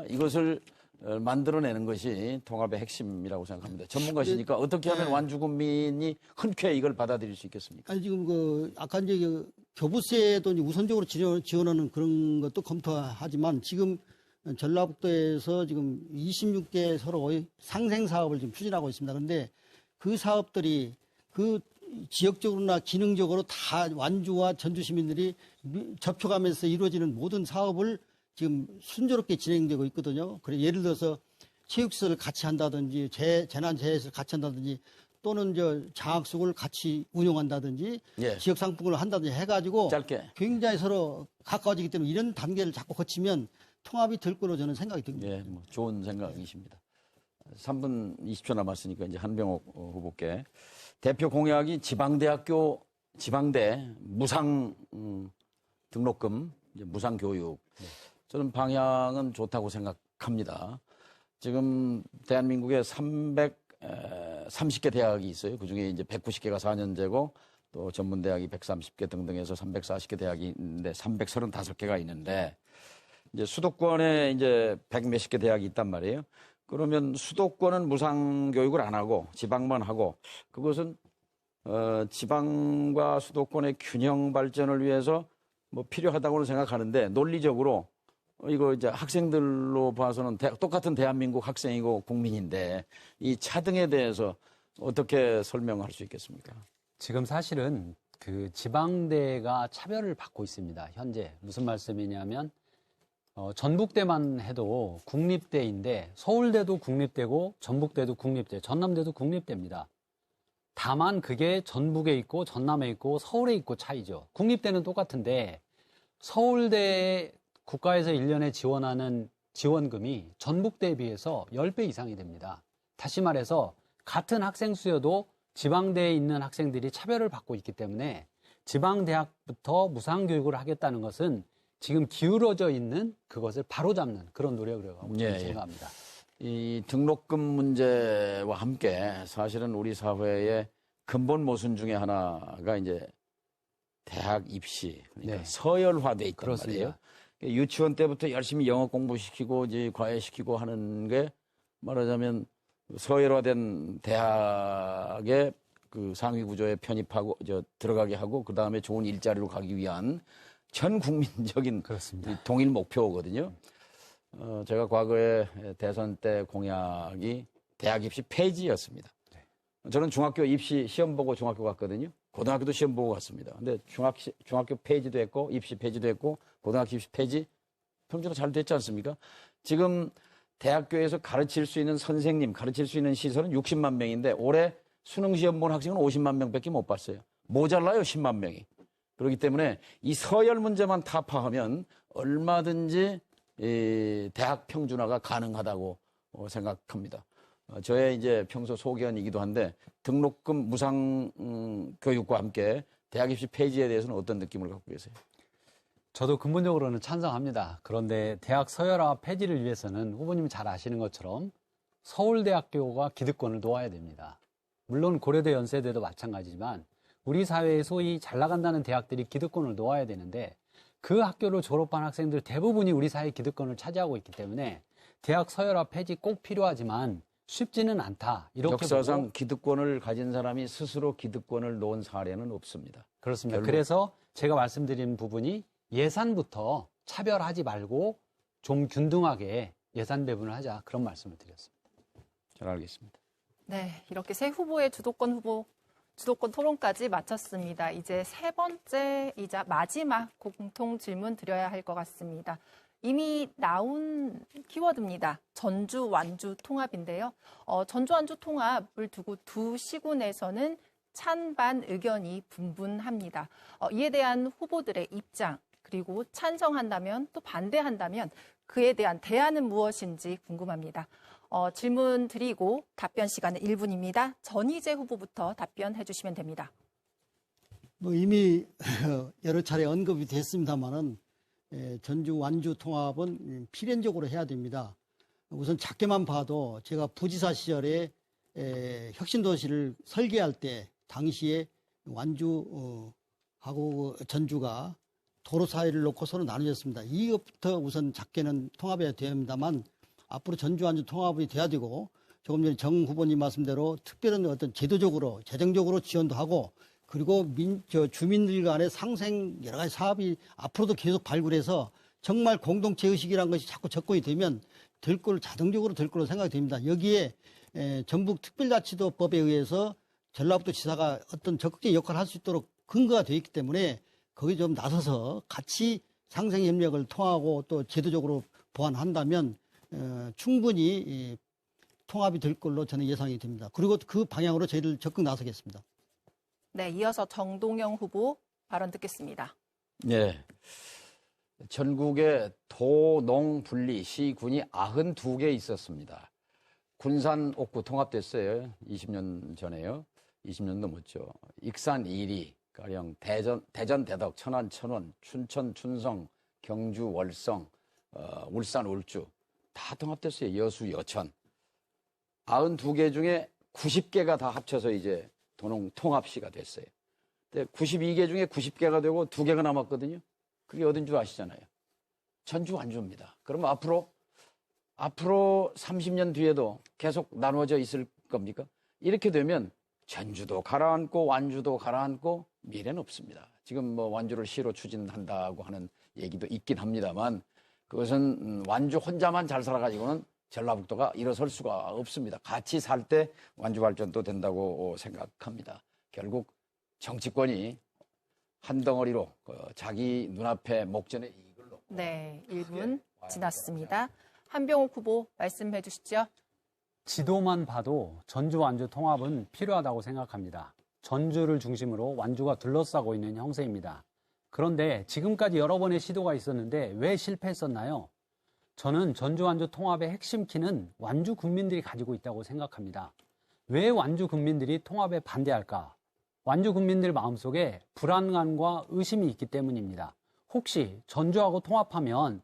S2: 이것을 만들어내는 것이 통합의 핵심이라고 생각합니다. 전문가시니까 어떻게 하면 완주 군민이 흔쾌히 이걸 받아들일 수 있겠습니까?
S4: 아니 지금 아까 이제 교부세도 이제 우선적으로 지원하는 그런 것도 검토하지만 지금 전라북도에서 지금 26개 서로 상생 사업을 지금 추진하고 있습니다. 그런데 그 사업들이 그 지역적으로나 기능적으로 다 완주와 전주 시민들이 접촉하면서 이루어지는 모든 사업을 지금 순조롭게 진행되고 있거든요. 그래 예를 들어서 체육시설을 같이 한다든지 재난재해를 같이 한다든지 또는 장학숙을 같이 운영한다든지
S2: 예.
S4: 지역 상품을 한다든지 해가지고
S2: 짧게.
S4: 굉장히 서로 가까워지기 때문에 이런 단계를 자꾸 거치면 통합이 될 거로 저는 생각이 듭니다.
S2: 예, 뭐 좋은 생각이십니다. 3분 20초 남았으니까 이제 한병옥 후보께 대표 공약이 지방대 무상 등록금, 이제 무상 교육. 저는 방향은 좋다고 생각합니다. 지금 대한민국에 330개 대학이 있어요. 그중에 이제 190개가 4년제고 또 전문대학이 130개 등등해서 340개 대학이 있는데 335개가 있는데 이제 수도권에 이제 100몇십 개 대학이 있단 말이에요. 그러면 수도권은 무상 교육을 안 하고 지방만 하고 그것은 지방과 수도권의 균형 발전을 위해서 뭐 필요하다고는 생각하는데 논리적으로 이거 이제 학생들로 봐서는 똑같은 대한민국 학생이고 국민인데 이 차등에 대해서 어떻게 설명할 수 있겠습니까?
S3: 지금 사실은 그 지방대가 차별을 받고 있습니다. 현재 무슨 말씀이냐면 전북대만 해도 국립대인데 서울대도 국립대고 전북대도 국립대, 전남대도 국립대입니다. 다만 그게 전북에 있고 전남에 있고 서울에 있고 차이죠. 국립대는 똑같은데 서울대 국가에서 1년에 지원하는 지원금이 전북대에 비해서 10배 이상이 됩니다. 다시 말해서 같은 학생 수여도 지방대에 있는 학생들이 차별을 받고 있기 때문에 지방대학부터 무상교육을 하겠다는 것은 지금 기울어져 있는 그것을 바로잡는 그런 노력을 하고
S2: 예,
S3: 생각합니다.
S2: 이 등록금 문제와 함께 사실은 우리 사회의 근본 모순 중에 하나가 이제 대학 입시, 그러니까
S3: 네.
S2: 서열화돼 있단
S3: 그렇습니다.
S2: 말이에요. 유치원 때부터 열심히 영어 공부시키고 이제 과외시키고 하는 게 말하자면 서열화된 대학의 그 상위 구조에 편입하고 들어가게 하고 그 다음에 좋은 일자리로 가기 위한 전 국민적인
S3: 그렇습니다.
S2: 동일 목표거든요. 제가 과거에 대선 때 공약이 대학 입시 폐지였습니다. 저는 중학교 입시 시험 보고 중학교 갔거든요. 고등학교도 시험 보고 갔습니다. 근데 중학교 폐지도 했고 입시 폐지도 했고 고등학교 입시 폐지 평균으로 잘 됐지 않습니까? 지금 대학교에서 가르칠 수 있는 선생님, 가르칠 수 있는 시설은 60만 명인데 올해 수능 시험 본 학생은 50만 명밖에 못 봤어요. 모자라요, 10만 명이. 그렇기 때문에 이 서열 문제만 타파하면 얼마든지 이 대학 평준화가 가능하다고 생각합니다. 저의 이제 평소 소견이기도 한데 등록금 무상 교육과 함께 대학 입시 폐지에 대해서는 어떤 느낌을 갖고 계세요?
S3: 저도 근본적으로는 찬성합니다. 그런데 대학 서열화 폐지를 위해서는 후보님이 잘 아시는 것처럼 서울대학교가 기득권을 놓아야 됩니다. 물론 고려대, 연세대도 마찬가지지만 우리 사회에 소위 잘 나간다는 대학들이 기득권을 놓아야 되는데 그 학교를 졸업한 학생들 대부분이 우리 사회 기득권을 차지하고 있기 때문에 대학 서열화 폐지 꼭 필요하지만 쉽지는 않다. 이렇게
S2: 역사상
S3: 보고
S2: 기득권을 가진 사람이 스스로 기득권을 놓은 사례는 없습니다.
S3: 그렇습니다.
S2: 결국.
S3: 그래서 제가 말씀드린 부분이 예산부터 차별하지 말고 좀 균등하게 예산 배분을 하자. 그런 말씀을 드렸습니다.
S2: 잘 알겠습니다.
S1: 네, 이렇게 세 후보의 주도권 토론까지 마쳤습니다. 이제 세 번째이자 마지막 공통 질문 드려야 할 것 같습니다. 이미 나온 키워드입니다. 전주, 완주 통합인데요. 전주, 완주 통합을 두고 두 시군에서는 찬반 의견이 분분합니다. 이에 대한 후보들의 입장, 그리고 찬성한다면 또 반대한다면 그에 대한 대안은 무엇인지 궁금합니다. 질문 드리고 답변 시간은 1분입니다. 전희재 후보부터 답변해 주시면 됩니다.
S4: 뭐 이미 여러 차례 언급이 됐습니다만은 전주 완주 통합은 필연적으로 해야 됩니다. 우선 작게만 봐도 제가 부지사 시절에 혁신도시를 설계할 때 당시에 완주하고 전주가 도로 사이를 놓고서는 나누었습니다. 이것부터 우선 작게는 통합해야 됩니다만 앞으로 전주 완주 통합이 돼야 되고 조금 전에 정 후보님 말씀대로 특별한 어떤 제도적으로 재정적으로 지원도 하고 그리고 주민들 간의 상생 여러 가지 사업이 앞으로도 계속 발굴해서 정말 공동체 의식이라는 것이 자꾸 접근이 되면 자동적으로 될 걸로 생각이 됩니다. 여기에 전북특별자치도법에 의해서 전라북도 지사가 어떤 적극적인 역할을 할 수 있도록 근거가 되어 있기 때문에 거기 좀 나서서 같이 상생협력을 통하고 또 제도적으로 보완한다면 충분히 이 통합이 될 걸로 저는 예상이 됩니다. 그리고 그 방향으로 저희들 적극 나서겠습니다.
S1: 네, 이어서 정동영 후보 발언 듣겠습니다.
S2: 네. 전국에 도, 농, 분리, 시, 군이 92개 있었습니다. 군산, 옥구 통합됐어요. 20년 전에요. 20년 넘었죠. 익산, 이리, 가령 대전, 대덕, 천안, 천원, 춘천, 춘성, 경주, 월성, 울산, 울주 다 통합됐어요. 여수, 여천. 92개 중에 90개가 다 합쳐서 이제 도농 통합시가 됐어요. 근데 92개 중에 90개가 되고 2개가 남았거든요. 그게 어딘 줄 아시잖아요. 전주, 완주입니다. 그럼 앞으로 30년 뒤에도 계속 나누어져 있을 겁니까? 이렇게 되면 전주도 가라앉고 완주도 가라앉고 미래는 없습니다. 지금 뭐 완주를 시로 추진한다고 하는 얘기도 있긴 합니다만 그것은 완주 혼자만 잘 살아가지고는 전라북도가 일어설 수가 없습니다. 같이 살 때 완주 발전도 된다고 생각합니다. 결국 정치권이 한 덩어리로 자기 눈앞에 목전에 이익을 놓고
S1: 네, 1분 지났습니다. 한병욱 후보 말씀해 주시죠.
S3: 지도만 봐도 전주 완주 통합은 필요하다고 생각합니다. 전주를 중심으로 완주가 둘러싸고 있는 형세입니다. 그런데 지금까지 여러 번의 시도가 있었는데 왜 실패했었나요? 저는 전주 완주 통합의 핵심 키는 완주 국민들이 가지고 있다고 생각합니다. 왜 완주 국민들이 통합에 반대할까? 완주 국민들 마음속에 불안감과 의심이 있기 때문입니다. 혹시 전주하고 통합하면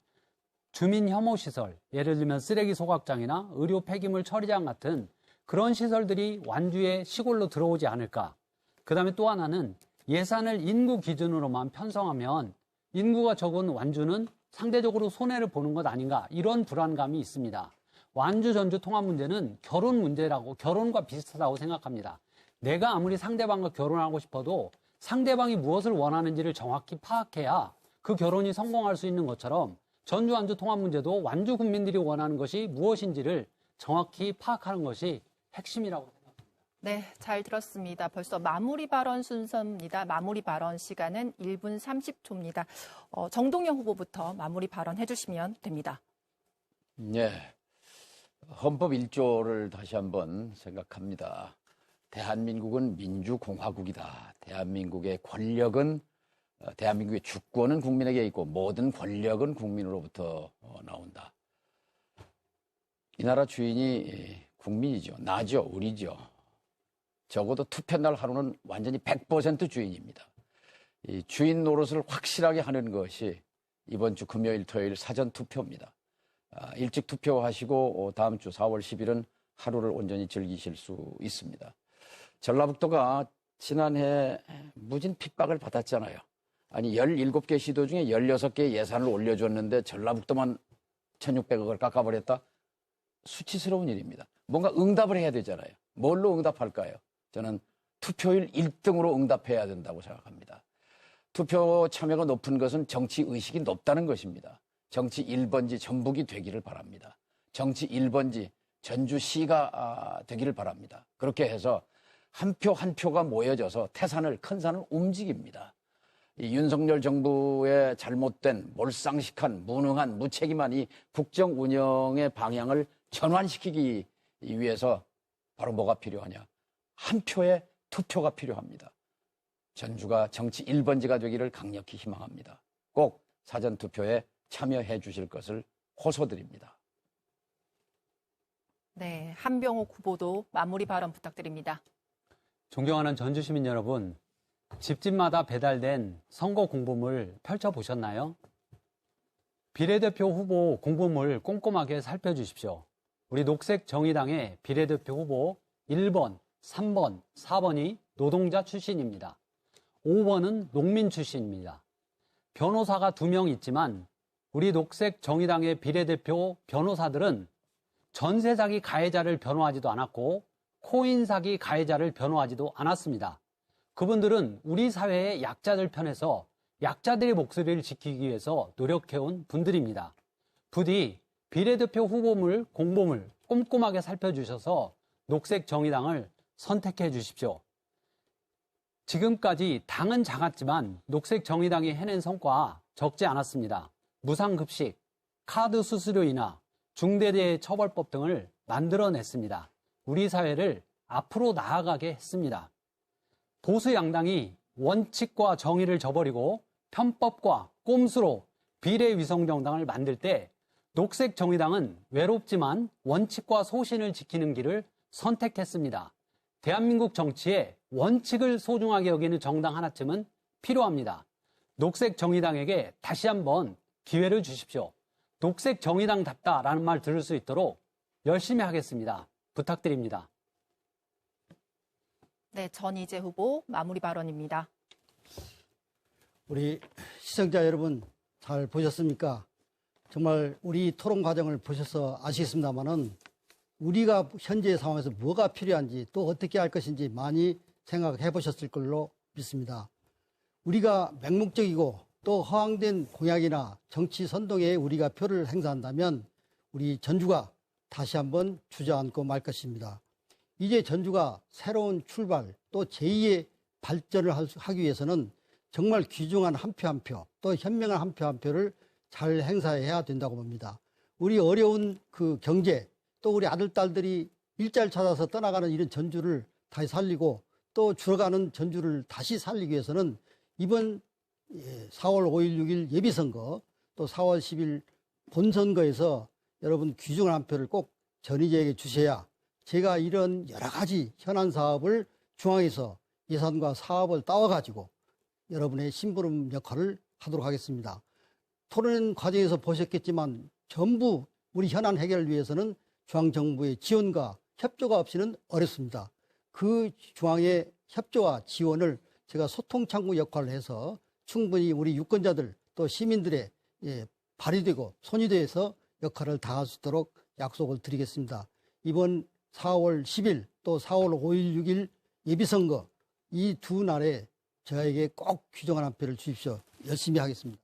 S3: 주민 혐오 시설, 예를 들면 쓰레기 소각장이나 의료 폐기물 처리장 같은 그런 시설들이 완주의 시골로 들어오지 않을까? 그 다음에 또 하나는 예산을 인구 기준으로만 편성하면 인구가 적은 완주는 상대적으로 손해를 보는 것 아닌가? 이런 불안감이 있습니다. 완주 전주 통합 문제는 결혼 문제라고, 결혼과 비슷하다고 생각합니다. 내가 아무리 상대방과 결혼하고 싶어도 상대방이 무엇을 원하는지를 정확히 파악해야 그 결혼이 성공할 수 있는 것처럼 전주 완주 통합 문제도 완주 국민들이 원하는 것이 무엇인지를 정확히 파악하는 것이 핵심이라고 생각합니다.
S1: 네, 잘 들었습니다. 벌써 마무리 발언 순서입니다. 마무리 발언 시간은 1분 30초입니다. 정동영 후보부터 마무리 발언 해주시면 됩니다.
S2: 네. 헌법 1조를 다시 한번 생각합니다. 대한민국은 민주공화국이다. 대한민국의 권력은 대한민국의 주권은 국민에게 있고 모든 권력은 국민으로부터 나온다. 이 나라 주인이 국민이죠. 나죠. 우리죠. 적어도 투표날 하루는 완전히 100% 주인입니다. 이 주인 노릇을 확실하게 하는 것이 이번 주 금요일, 토요일 사전 투표입니다. 일찍 투표하시고 다음 주 4월 10일은 하루를 온전히 즐기실 수 있습니다. 전라북도가 지난해 무진 핍박을 받았잖아요. 아니 17개 시도 중에 16개의 예산을 올려줬는데 전라북도만 1,600억을 깎아버렸다? 수치스러운 일입니다. 뭔가 응답을 해야 되잖아요. 뭘로 응답할까요? 저는 투표율 1등으로 응답해야 된다고 생각합니다. 투표 참여가 높은 것은 정치 의식이 높다는 것입니다. 정치 1번지 전북이 되기를 바랍니다. 정치 1번지 전주시가 되기를 바랍니다. 그렇게 해서 한 표 한 표가 모여져서 태산을, 큰 산을 움직입니다. 이 윤석열 정부의 잘못된 몰상식한 무능한 무책임한 이 국정 운영의 방향을 전환시키기 위해서 바로 뭐가 필요하냐? 한 표의 투표가 필요합니다. 전주가 정치 1번지가 되기를 강력히 희망합니다. 꼭 사전투표에 참여해 주실 것을 호소드립니다.
S1: 네, 한병욱 후보도 마무리 발언 부탁드립니다.
S3: 존경하는 전주 시민 여러분, 집집마다 배달된 선거 공보물 펼쳐보셨나요? 비례대표 후보 공보물 꼼꼼하게 살펴주십시오. 우리 녹색정의당의 비례대표 후보 1번, 3번, 4번이 노동자 출신입니다. 5번은 농민 출신입니다. 변호사가 2명 있지만 우리 녹색정의당의 비례대표 변호사들은 전세 사기 가해자를 변호하지도 않았고 코인 사기 가해자를 변호하지도 않았습니다. 그분들은 우리 사회의 약자들 편에서 약자들의 목소리를 지키기 위해서 노력해온 분들입니다. 부디 비례대표 후보물, 공보물 꼼꼼하게 살펴주셔서 녹색정의당을 선택해 주십시오. 지금까지 당은 작았지만 녹색정의당이 해낸 성과 적지 않았습니다. 무상급식, 카드 수수료 인하, 중대재해처벌법 등을 만들어냈습니다. 우리 사회를 앞으로 나아가게 했습니다. 보수 양당이 원칙과 정의를 저버리고 편법과 꼼수로 비례위성정당을 만들 때 녹색정의당은 외롭지만 원칙과 소신을 지키는 길을 선택했습니다. 대한민국 정치에 원칙을 소중하게 여기는 정당 하나쯤은 필요합니다. 녹색정의당에게 다시 한번 기회를 주십시오. 녹색정의당답다라는 말 들을 수 있도록 열심히 하겠습니다. 부탁드립니다.
S1: 네, 전희재 후보 마무리 발언입니다.
S4: 우리 시청자 여러분 잘 보셨습니까? 정말 우리 토론 과정을 보셔서 아시겠습니다만은 우리가 현재 상황에서 뭐가 필요한지 또 어떻게 할 것인지 많이 생각해 보셨을 걸로 믿습니다. 우리가 맹목적이고 또 허황된 공약이나 정치 선동에 우리가 표를 행사한다면 우리 전주가 다시 한번 주저앉고 말 것입니다. 이제 전주가 새로운 출발 또 제2의 발전을 하기 위해서는 정말 귀중한 한 표 한 표 또 현명한 한 표 한 표를 잘 행사해야 된다고 봅니다. 우리 어려운 그 경제 또 우리 아들, 딸들이 일자를 찾아서 떠나가는 이런 전주를 다시 살리고 또 줄어가는 전주를 다시 살리기 위해서는 이번 4월 5일, 6일 예비선거 또 4월 10일 본선거에서 여러분 귀중한 한 표를 꼭 전희재에게 주셔야 제가 이런 여러 가지 현안 사업을 중앙에서 예산과 사업을 따와가지고 여러분의 심부름 역할을 하도록 하겠습니다. 토론 과정에서 보셨겠지만 전부 우리 현안 해결을 위해서는 중앙정부의 지원과 협조가 없이는 어렵습니다. 그 중앙의 협조와 지원을 제가 소통창구 역할을 해서 충분히 우리 유권자들 또 시민들의 발휘되고 손이 돼서 역할을 다할 수 있도록 약속을 드리겠습니다. 이번 4월 10일 또 4월 5일, 6일 예비선거 이 두 날에 저에게 꼭 귀중한 한 표를 주십시오. 열심히 하겠습니다.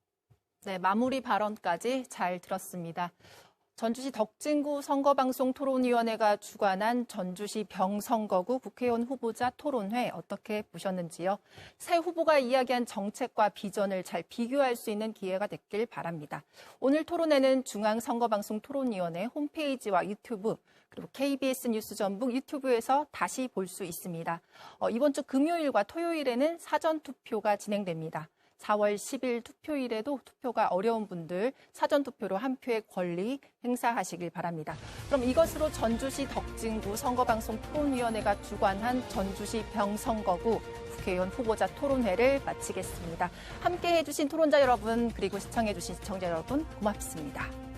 S1: 네, 마무리 발언까지 잘 들었습니다. 전주시 덕진구 선거방송 토론위원회가 주관한 전주시 병선거구 국회의원 후보자 토론회 어떻게 보셨는지요? 새 후보가 이야기한 정책과 비전을 잘 비교할 수 있는 기회가 됐길 바랍니다. 오늘 토론회는 중앙선거방송 토론위원회 홈페이지와 유튜브 그리고 KBS 뉴스 전북 유튜브에서 다시 볼 수 있습니다. 이번 주 금요일과 토요일에는 사전투표가 진행됩니다. 4월 10일 투표일에도 투표가 어려운 분들 사전투표로 한 표의 권리 행사하시길 바랍니다. 그럼 이것으로 전주시 덕진구 선거방송 토론위원회가 주관한 전주시 병선거구 국회의원 후보자 토론회를 마치겠습니다. 함께해 주신 토론자 여러분 그리고 시청해 주신 시청자 여러분 고맙습니다.